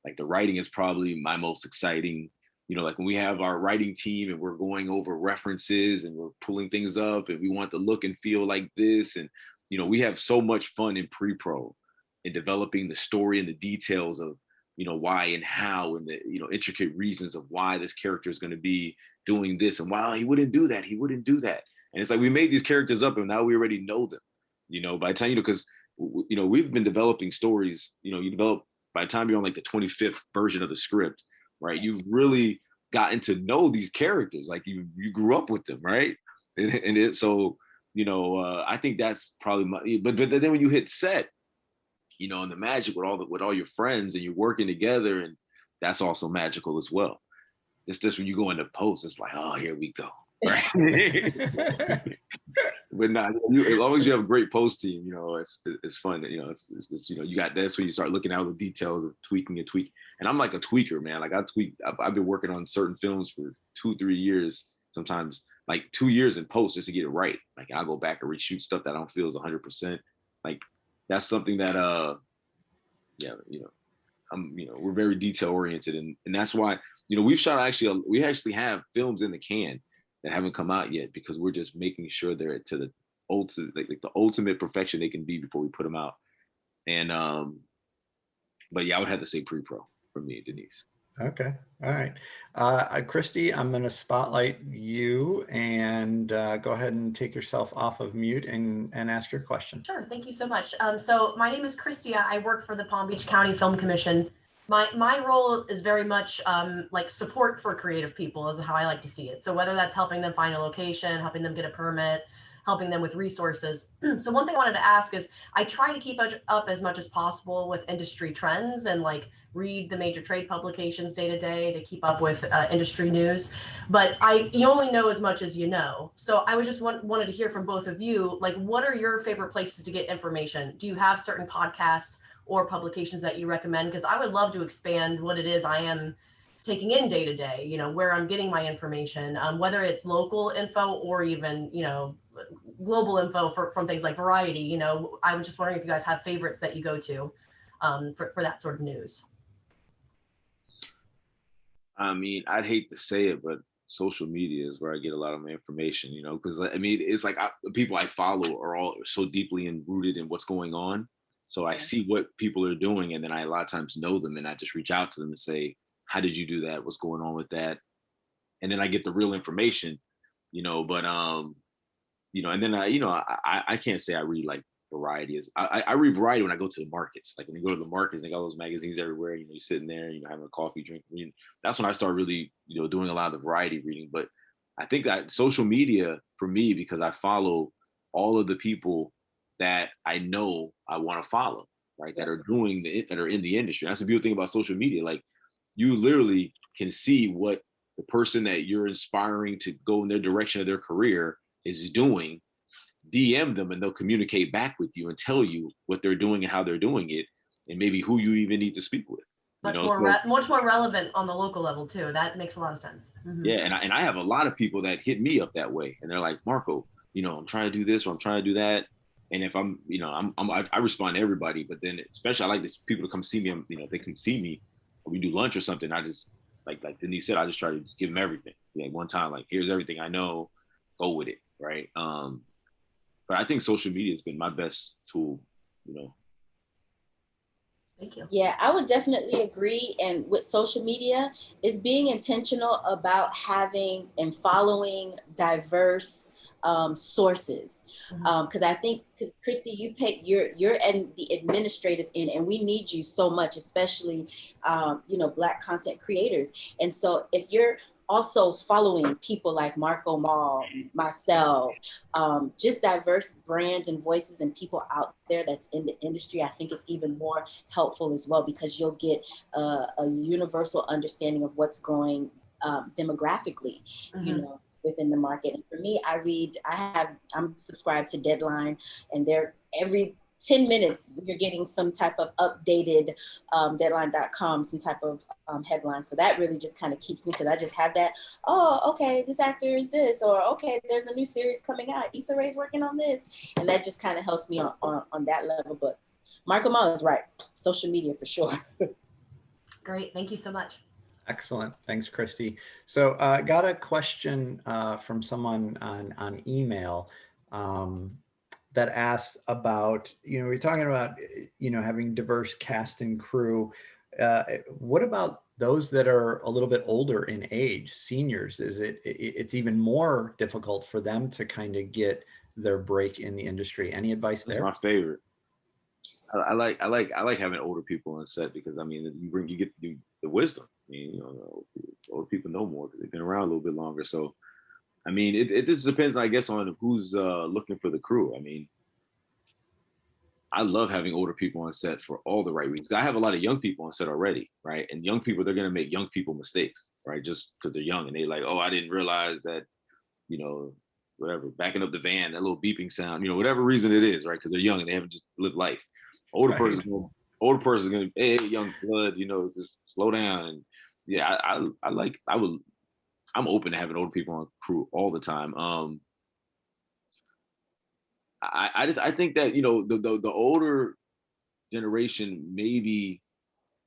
Like the writing is probably my most exciting. You know, like when we have our writing team and we're going over references and we're pulling things up and we want the look and feel like this. And, you know, we have so much fun in pre-pro in developing the story and the details of, you know, why and how, and the, you know, intricate reasons of why this character is going to be doing this and why he wouldn't do that. And it's like, we made these characters up and now we already know them, you know, by the time, you know, because, you know, we've been developing stories, you know, you develop, by the time you're on like the 25th version of the script, right? You've really gotten to know these characters, like you grew up with them, right? So, you know, I think that's probably but then when you hit set, you know, and the magic with all your friends and you're working together, and that's also magical as well. Just when you go into post, it's like, oh, here we go. Right? But nah, as long as you have a great post team, you know, it's fun. You know, it's you know, you got, that's when you start looking at the details of tweaking. And I'm like a tweaker, man. Like I've been working on certain films for 2-3 years, sometimes like 2 years in post just to get it right. Like I'll go back and reshoot stuff that I don't feel is 100%. Like that's something that yeah, you know, we're very detail oriented, and that's why, you know, we actually have films in the can that haven't come out yet, because we're just making sure they're to the ultimate, like the ultimate perfection they can be before we put them out. And but yeah, I would have to say pre-pro for me, Denise.
Okay. All right. Christy, I'm going to spotlight you and go ahead and take yourself off of mute and ask your question.
Sure. Thank you so much. So my name is Christy. I work for the Palm Beach County Film Commission. My role is very much like support for creative people is how I like to see it. So whether that's helping them find a location, helping them get a permit, helping them with resources. So one thing I wanted to ask is, I try to keep up as much as possible with industry trends and like read the major trade publications day to day to keep up with industry news. But you only know as much as you know. So I was just wanted to hear from both of you, like, what are your favorite places to get information? Do you have certain podcasts or publications that you recommend? Because I would love to expand what it is I am taking in day to day, you know, where I'm getting my information, whether it's local info or even, you know, global info from things like Variety. You know, I was just wondering if you guys have favorites that you go to for that sort of news.
I mean, I'd hate to say it, but social media is where I get a lot of my information, you know, because I mean, it's like the people I follow are all so deeply rooted in what's going on. So I see what people are doing, and then I a lot of times know them, and I just reach out to them and say, how did you do that? What's going on with that? And then I get the real information, you know, but you know, and then I can't say I read like Variety. I read Variety when I go to the markets. Like when you go to the markets, they got all those magazines everywhere, you know, you're sitting there, you know, having a coffee, drink, reading. That's when I start really, you know, doing a lot of the Variety reading. But I think that social media for me, because I follow all of the people that I know I want to follow, right? That are that are in the industry. That's the beautiful thing about social media. Like you literally can see what the person that you're inspiring to go in their direction of their career is doing. DM them and they'll communicate back with you and tell you what they're doing and how they're doing it, and maybe who you even need to speak with.
Much more relevant on the local level too. That makes a lot of sense. Mm-hmm.
Yeah, and I have a lot of people that hit me up that way, and they're like, Marco, you know, I'm trying to do this or I'm trying to do that. And if I'm, you know, I respond to everybody, but then especially I like this people to come see me. You know, if they come see me, or we do lunch or something, I just like Denise said, I just try to give them everything. Like one time, like here's everything I know, go with it, right? But I think social media has been my best tool, you know.
Thank you.
Yeah, I would definitely agree. And with social media, is being intentional about having and following diverse sources. Because I think, because Christy, you're in the administrative end, and we need you so much, especially Black content creators. And so if you're also following people like Marco Mall, myself, just diverse brands and voices and people out there that's in the industry, I think it's even more helpful as well, because you'll get a universal understanding of what's going demographically, within the market. And for me, I'm subscribed to Deadline, and they're every 10 minutes, you're getting some type of updated deadline.com, some type of headline. So that really just kind of keeps me, because I just have that, oh, okay, this actor is this, or okay, there's a new series coming out, Issa Rae's working on this. And that just kind of helps me on that level. But Marco Mall is right. Social media for sure.
Great. Thank you so much.
Excellent. Thanks, Christy. So got a question from someone on email that asks about, we're talking about, having diverse cast and crew. What about those that are a little bit older in age, seniors? It's even more difficult for them to kind of get their break in the industry? Any advice there?
That's my favorite. I like having older people on set, because I mean, you get the wisdom. I mean, older people know more because they've been around a little bit longer. So, I mean, it just depends, I guess, on who's looking for the crew. I mean, I love having older people on set for all the right reasons. I have a lot of young people on set already, right? And young people, they're gonna make young people mistakes, right? Just because they're young and they like, oh, I didn't realize that, whatever, backing up the van, that little beeping sound, whatever reason it is, right? Because they're young and they haven't just lived life. Older person's gonna, hey, young blood, just slow down. And yeah, I'm open to having older people on crew all the time. I think that the older generation maybe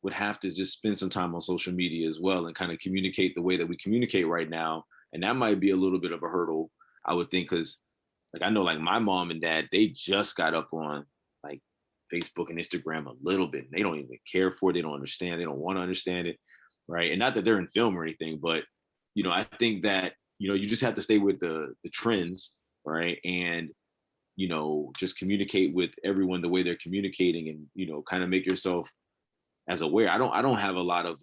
would have to just spend some time on social media as well, and kind of communicate the way that we communicate right now. And that might be a little bit of a hurdle, I would think, because like I know, like my mom and dad, they just got up on like Facebook and Instagram a little bit. And they don't even care for it. They don't understand. They don't want to understand it, right? And not that they're in film or anything, but I think that you just have to stay with the trends, right? And just communicate with everyone the way they're communicating, and kind of make yourself as aware. I don't have a lot of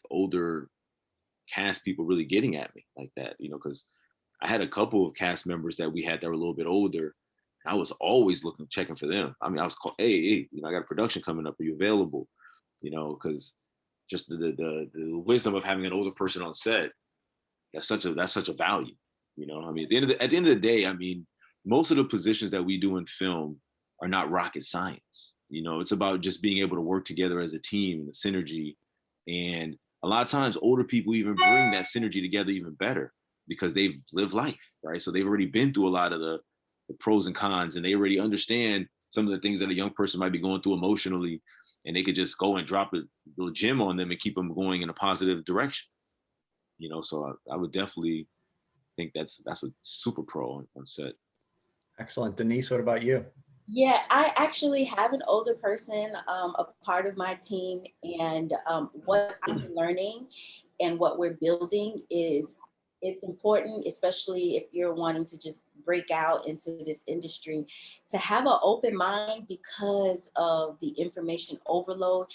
older cast people really getting at me like that, because I had a couple of cast members that we had that were a little bit older. I was always checking for them. I mean, I was called, hey, I got a production coming up. Are you available? Because just the wisdom of having an older person on set, that's such a value. I mean, at the end of the day, I mean, most of the positions that we do in film are not rocket science. It's about just being able to work together as a team and the synergy. And a lot of times older people even bring that synergy together even better, because they've lived life, right? So they've already been through a lot of the pros and cons, and they already understand some of the things that a young person might be going through emotionally, and they could just go and drop a little gem on them and keep them going in a positive direction. So I would definitely think that's a super pro on set.
Excellent. Denise, what about you?
Yeah, I actually have an older person, a part of my team, and what I'm learning and what we're building is, it's important, especially if you're wanting to just break out into this industry, to have an open mind, because of the information overload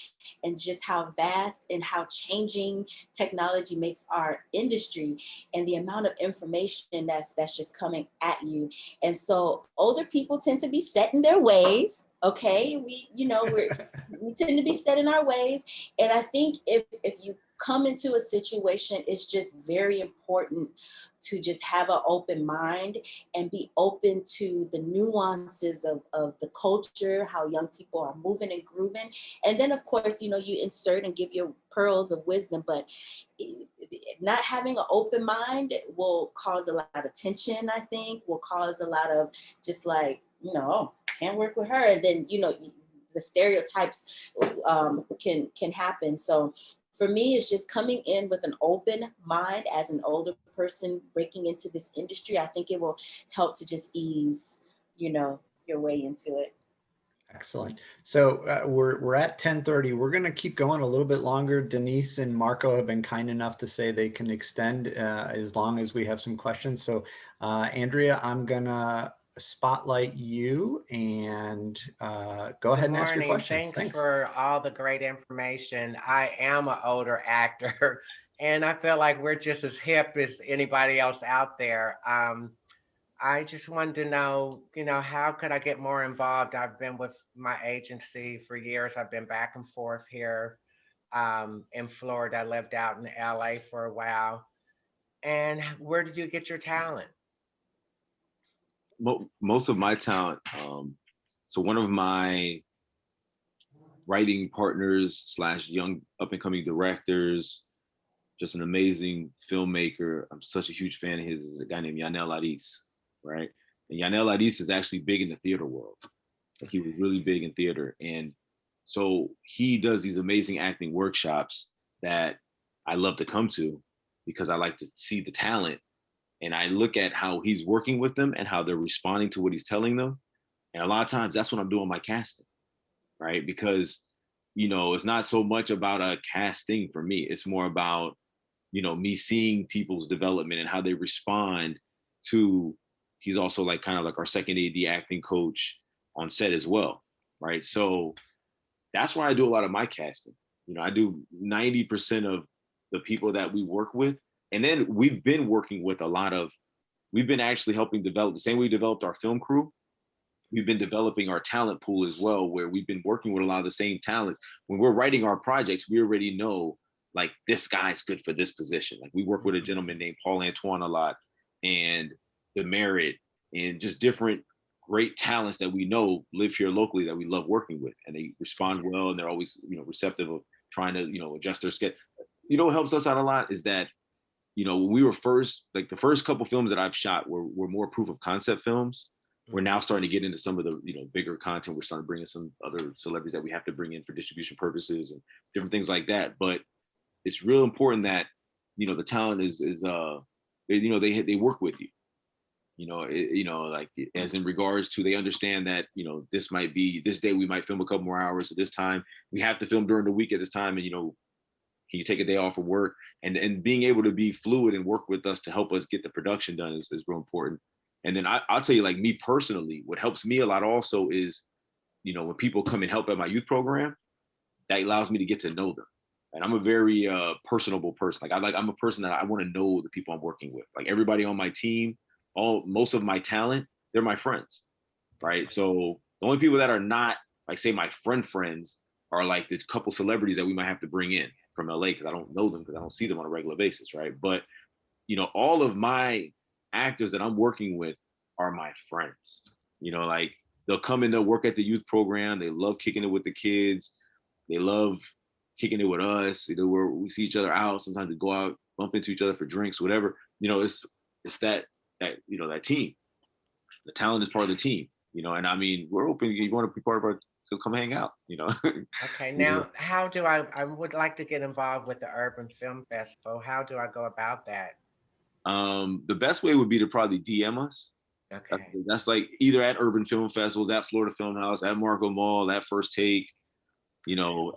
and just how vast and how changing technology makes our industry, and the amount of information that's just coming at you. And so older people tend to be set in their ways. Okay, we tend to be set in our ways. And I think if you come into a situation, it's just very important to just have an open mind and be open to the nuances of the culture, how young people are moving and grooving. And then, of course, you insert and give your pearls of wisdom, but not having an open mind will cause a lot of tension, I think, will cause a lot of just like, can't work with her. And then, the stereotypes can happen. So for me, it's just coming in with an open mind as an older person breaking into this industry. I think it will help to just ease, your way into it.
Excellent. So we're at 10:30. We're going to keep going a little bit longer. Denise and Marco have been kind enough to say they can extend as long as we have some questions. So Andrea, I'm going to spotlight you and go ahead and ask your question.
Thanks for all the great information. I am an older actor and I feel like we're just as hip as anybody else out there. I just wanted to know, how could I get more involved? I've been with my agency for years. I've been back and forth here in Florida. I lived out in LA for a while. And where did you get your talent?
Most of my talent. So one of my writing partners / young up and coming directors, just an amazing filmmaker. I'm such a huge fan of his, is a guy named Yanel Aris. Right. And Yanel Aris is actually big in the theater world. Like he was really big in theater. And so he does these amazing acting workshops that I love to come to because I like to see the talent. And I look at how he's working with them and how they're responding to what he's telling them. And a lot of times that's when I'm doing my casting. Right. Because, it's not so much about a casting for me. It's more about, me seeing people's development and how they respond to. He's also like kind of like our second AD acting coach on set as well, right? So that's why I do a lot of my casting. I do 90% of the people that we work with. And then we've been working with we've been actually helping develop, the same way we developed our film crew, we've been developing our talent pool as well, where we've been working with a lot of the same talents. When we're writing our projects, we already know, like, this guy's good for this position. Like we work with a gentleman named Paul Antoine a lot, and the Merit, and just different great talents that we know live here locally that we love working with, and they respond well, and they're always receptive of trying to adjust their schedule. What helps us out a lot is that when we were first, like the first couple films that I've shot were more proof of concept films. We're now starting to get into some of the bigger content. We're starting to bring in some other celebrities that we have to bring in for distribution purposes and different things like that. But it's real important that the talent is they work with you. Like as in regards to, they understand that, this might be this day, we might film a couple more hours at this time. We have to film during the week at this time. And, can you take a day off of work, and being able to be fluid and work with us to help us get the production done is real important. And then I'll tell you, like me personally, what helps me a lot also is, when people come and help at my youth program, that allows me to get to know them. And I'm a very personable person. I'm a person that I want to know the people I'm working with. Like everybody on my team, most of my talent, they're my friends, right? So the only people that are not, like, say, my friends are like the couple celebrities that we might have to bring in from LA, because I don't know them, because I don't see them on a regular basis, right? But all of my actors that I'm working with are my friends. Like they'll come in, they'll work at the youth program, they love kicking it with the kids, they love kicking it with us. We see each other out, sometimes we go out, bump into each other for drinks, whatever. It's that team. The talent is part of the team, and I mean, we're open. You want to be part of our, so come hang out,
Okay, now how do I would like to get involved with the Urban Film Festival. How do I go about that?
The best way would be to probably DM us.
Okay.
That's like either at Urban Film Festivals, at Florida Film House, at Marco Mall, at First Take,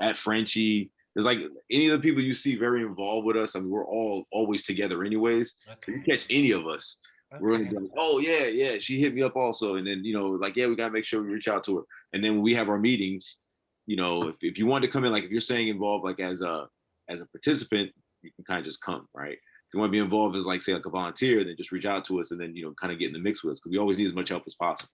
at Frenchie. There's like any of the people you see very involved with us. I mean, we're all always together anyways. Okay. If you catch any of us, we're gonna be like, oh yeah, she hit me up also. And then, like, yeah, we gotta make sure we reach out to her. And then when we have our meetings, if you want to come in, like if you're saying involved, like as a participant, you can kind of just come, right? If you want to be involved as, like, say, like a volunteer, then just reach out to us and then, kind of get in the mix with us, because we always need as much help as possible.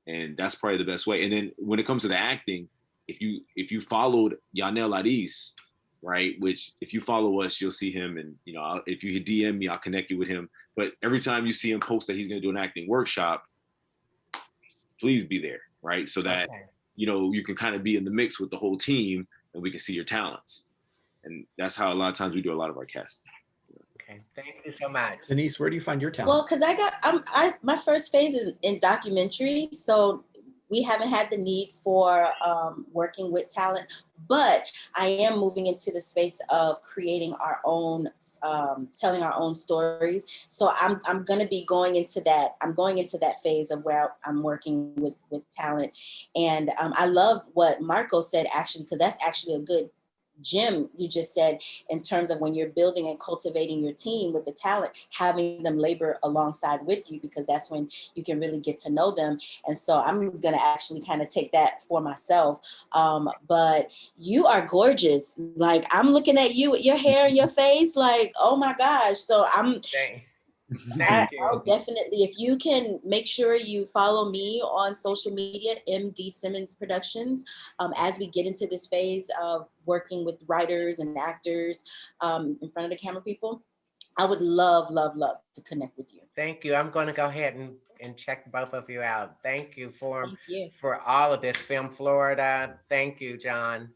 And that's probably the best way. And then when it comes to the acting, if you followed Yanel Aris, right, which if you follow us, you'll see him, and if you DM me, I'll connect you with him. But every time you see him post that he's going to do an acting workshop, please be there, right? So that you can kind of be in the mix with the whole team, and we can see your talents. And that's how a lot of times we do a lot of our casting.
Okay, thank you so much.
Denise, where do you find your talent?
Well, because my first phase is in documentary. So we haven't had the need for working with talent, but I am moving into the space of creating our own, telling our own stories. So I'm going to be going into that. I'm going into that phase of where I'm working with talent. And I love what Marco said, actually, because that's actually a good Jim, you just said, in terms of when you're building and cultivating your team with the talent, having them labor alongside with you, because that's when you can really get to know them. And so I'm going to actually kind of take that for myself. But you are gorgeous. Like, I'm looking at you with your hair and your face, like, oh my gosh. So
Thank
I'll
you.
definitely, if you can make sure you follow me on social media, MD Simmons Productions, as we get into this phase of working with writers and actors in front of the camera people, I would love, love, love to connect with you.
Thank you. I'm going to go ahead and check both of you out. Thank you
Thank you.
for all of this, Film Florida. Thank you, John.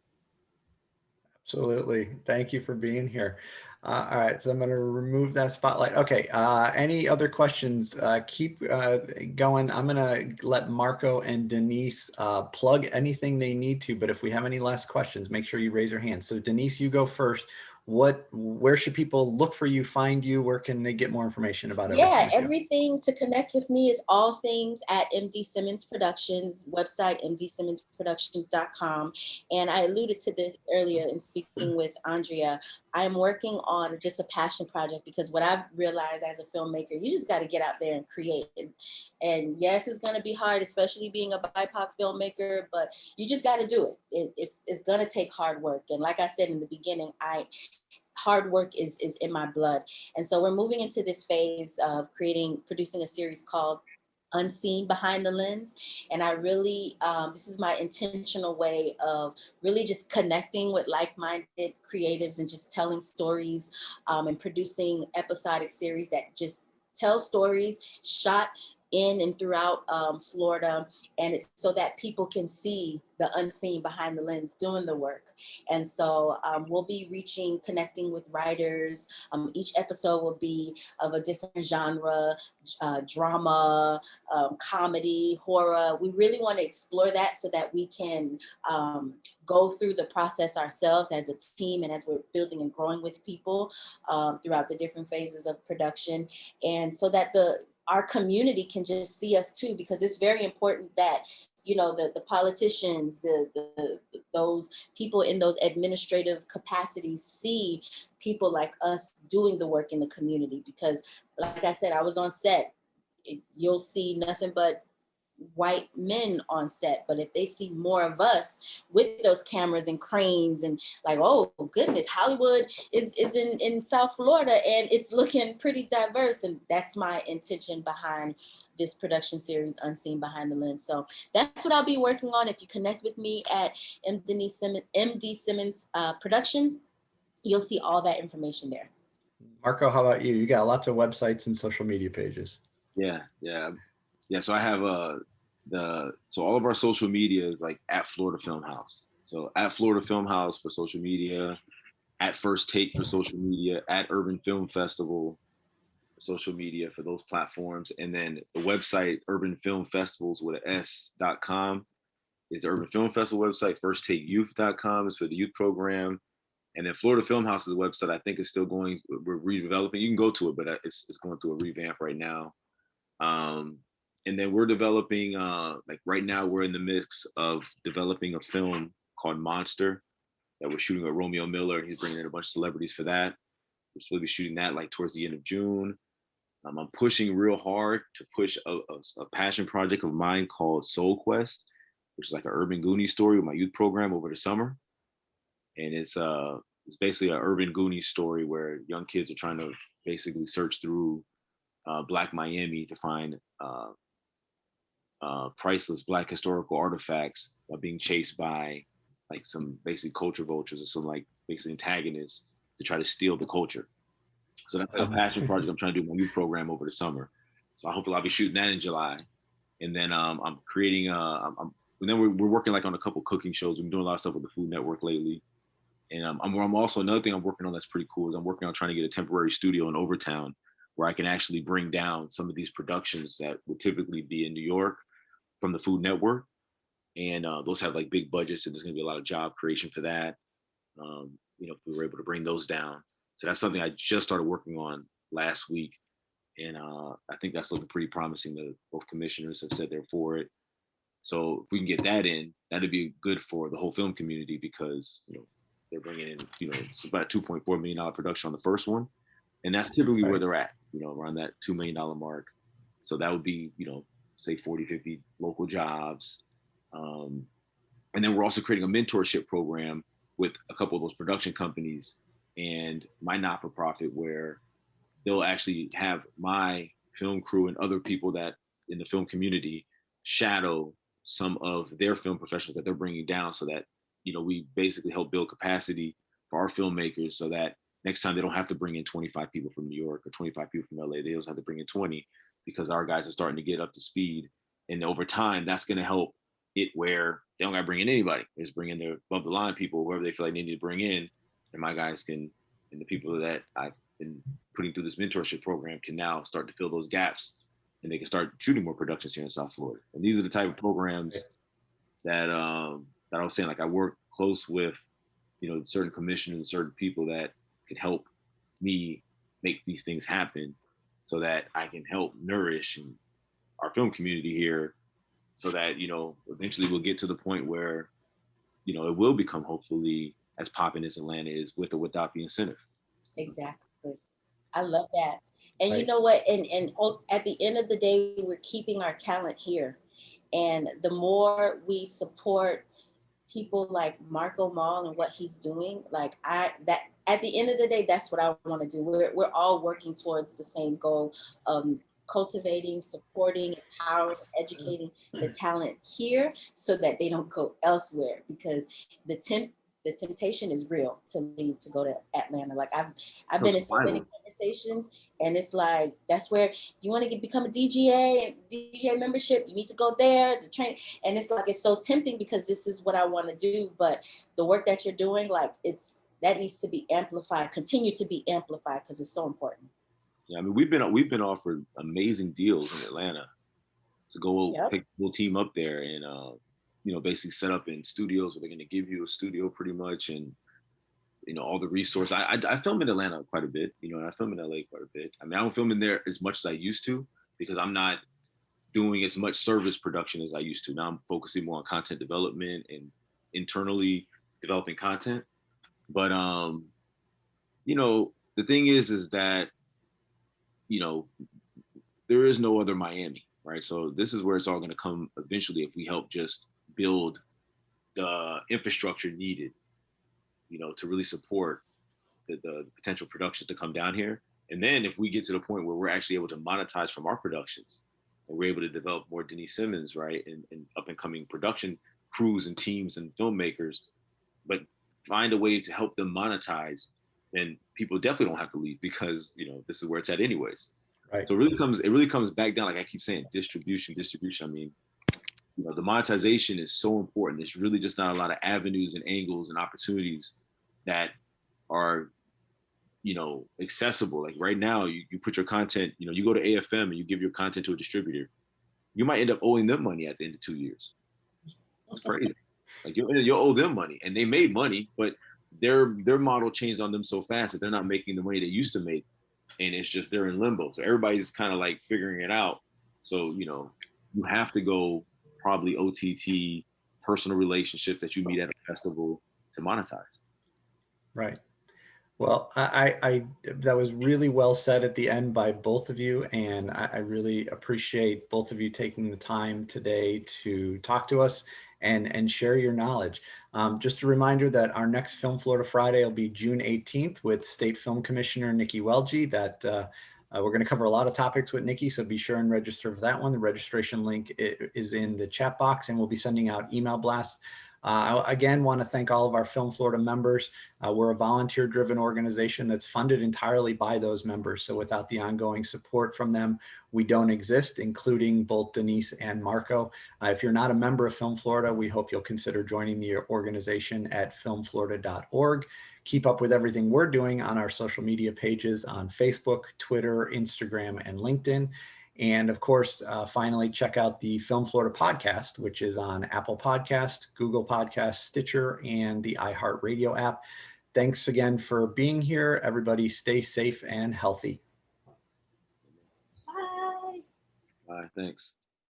Absolutely. Thank you for being here. All right, so I'm going to remove that spotlight. Okay, any other questions? Keep going. I'm going to let Marco and Denise plug anything they need to, but if we have any last questions, make sure you raise your hand. So Denise, you go first. Where should people look for you, find you? Where can they get more information about everything?
Yeah, everything to connect with me is all things at MD Simmons Productions website, mdsimmonsproductions.com. And I alluded to this earlier in speaking with Andrea. I'm working on just a passion project, because what I've realized as a filmmaker, you just got to get out there and create. And yes, it's going to be hard, especially being a BIPOC filmmaker, but you just got to do it. It's going to take hard work. And like I said in the beginning, hard work is in my blood. And so we're moving into this phase of producing a series called Unseen Behind the Lens. And I really, this is my intentional way of really just connecting with like-minded creatives and just telling stories, and producing episodic series that just tell stories shot in and throughout Florida. And it's so that people can see the unseen behind the lens doing the work. And so we'll be connecting with writers. Each episode will be of a different genre, drama, comedy, horror. We really want to explore that so that we can go through the process ourselves as a team, and as we're building and growing with people throughout the different phases of production. And so that our community can just see us too, because it's very important that, you know, the politicians, those people in those administrative capacities see people like us doing the work in the community. Because like I said, I was on set. You'll see nothing but white men on set, but if they see more of us with those cameras and cranes and like, oh goodness, Hollywood is in South Florida and it's looking pretty diverse. And that's my intention behind this production series, Unseen Behind the Lens. So that's what I'll be working on. If you connect with me at MD Simmons Productions, you'll see all that information there.
Marco, how about you? You got lots of websites and social media pages.
Yeah. So I have so all of our social media is like at Florida Film House. So at Florida Film House for social media, at First Take for social media, at Urban Film Festival for social media for those platforms. And then the website, Urban Film Festivals with an S.com, is the Urban Film Festival website. FirstTakeYouth.com is for the youth program. And then Florida Film House's website, I think, is still going, we're redeveloping. You can go to it, but it's going through a revamp right now. And then we're developing, like right now, we're in the mix of developing a film called Monster that we're shooting with Romeo Miller, and he's bringing in a bunch of celebrities for that. We're supposed to be shooting that like towards the end of June. I'm pushing real hard to push a passion project of mine called Soul Quest, which is like an urban Goonies story with my youth program over the summer. And it's basically an urban Goonies story where young kids are trying to basically search through Black Miami to find priceless Black historical artifacts while being chased by like some basic culture vultures or some like basically antagonists to try to steal the culture. So that's a passion project I'm trying to do my youth program over the summer. So hopefully I'll be shooting that in July. And then I'm creating and then we're working like on a couple cooking shows. We've been doing a lot of stuff with the Food Network lately. And I'm also, another thing I'm working on that's pretty cool is I'm working on trying to get a temporary studio in Overtown where I can actually bring down some of these productions that would typically be in New York from the Food Network and those have like big budgets, and there's going to be a lot of job creation for that. If we were able to bring those down, so that's something I just started working on last week, and I think that's looking pretty promising. The both commissioners have said they're for it. So if we can get that in, that'd be good for the whole film community, because they're bringing in it's about $2.4 million production on the first one, and that's typically where they're at, around that $2 million mark. So that would be say 40, 50 local jobs, and then we're also creating a mentorship program with a couple of those production companies and my not-for-profit, where they'll actually have my film crew and other people that in the film community shadow some of their film professionals that they're bringing down, so that we basically help build capacity for our filmmakers, so that next time they don't have to bring in 25 people from New York or 25 people from LA. They just have to bring in 20, because our guys are starting to get up to speed. And over time, that's going to help it where they don't got to bring in anybody. They just bring in their above the line people, whoever they feel like they need to bring in. And my guys can, and the people that I've been putting through this mentorship program, can now start to fill those gaps, and they can start shooting more productions here in South Florida. And these are the type of programs that that I was saying, like I work close with, certain commissioners and certain people that can help me make these things happen, so that I can help nourish our film community here, so that eventually we'll get to the point where it will become hopefully as popping as Atlanta is, with or without the incentive.
Exactly. I love that. And you know what? And at the end of the day, we're keeping our talent here. And the more we support people like Marco Mall and what he's doing, like that at the end of the day, that's what I want to do. We're all working towards the same goal, cultivating, supporting, empowering, educating the talent here, so that they don't go elsewhere, because the temptation is real to leave, to go to Atlanta. Like I've been in so many conversations, and it's like, that's where you want to become a DGA and DJ membership, you need to go there to train. And it's like, it's so tempting, because this is what I want to do. But the work that you're doing, like that needs to be amplified, continue to be amplified, because it's so important.
Yeah, I mean, we've been offered amazing deals in Atlanta to go pick a little team up there, and basically set up in studios where they're going to give you a studio pretty much, and all the resources. I film in Atlanta quite a bit, and I film in LA quite a bit. I mean, I don't film in there as much as I used to, because I'm not doing as much service production as I used to. Now I'm focusing more on content development and internally developing content. But the thing is that there is no other Miami, right? So this is where it's all going to come eventually, if we help just build the infrastructure needed, to really support the potential productions to come down here. And then if we get to the point where we're actually able to monetize from our productions, and we're able to develop more Denise Simmons, right, and up and coming production crews and teams and filmmakers, but find a way to help them monetize, then people definitely don't have to leave, because this is where it's at anyways. Right. So it really comes back down, like I keep saying, distribution. I mean, the monetization is so important. There's really just not a lot of avenues and angles and opportunities that are accessible. Like right now, you put your content, you go to AFM and you give your content to a distributor, you might end up owing them money at the end of 2 years. It's crazy. Like you'll owe them money, and they made money, but their model changed on them so fast that they're not making the money they used to make, and it's just they're in limbo. So everybody's kind of like figuring it out. So you have to go probably OTT, personal relationships that you meet at a festival to monetize.
Right. Well, I that was really well said at the end by both of you, and I really appreciate both of you taking the time today to talk to us and share your knowledge. Just a reminder that our next Film Florida Friday will be June 18th with State Film Commissioner Nikki Welge. That we're going to cover a lot of topics with Nikki, so be sure and register for that one. The registration link is in the chat box, and we'll be sending out email blasts. I again want to thank all of our Film Florida members. We're a volunteer-driven organization that's funded entirely by those members. So without the ongoing support from them, we don't exist, including both Denise and Marco. If you're not a member of Film Florida, we hope you'll consider joining the organization at filmflorida.org. Keep up with everything we're doing on our social media pages on Facebook, Twitter, Instagram, and LinkedIn. And of course, finally, check out the Film Florida podcast, which is on Apple Podcast, Google Podcast, Stitcher, and the iHeartRadio app. Thanks again for being here. Everybody stay safe and healthy.
Bye.
Thanks.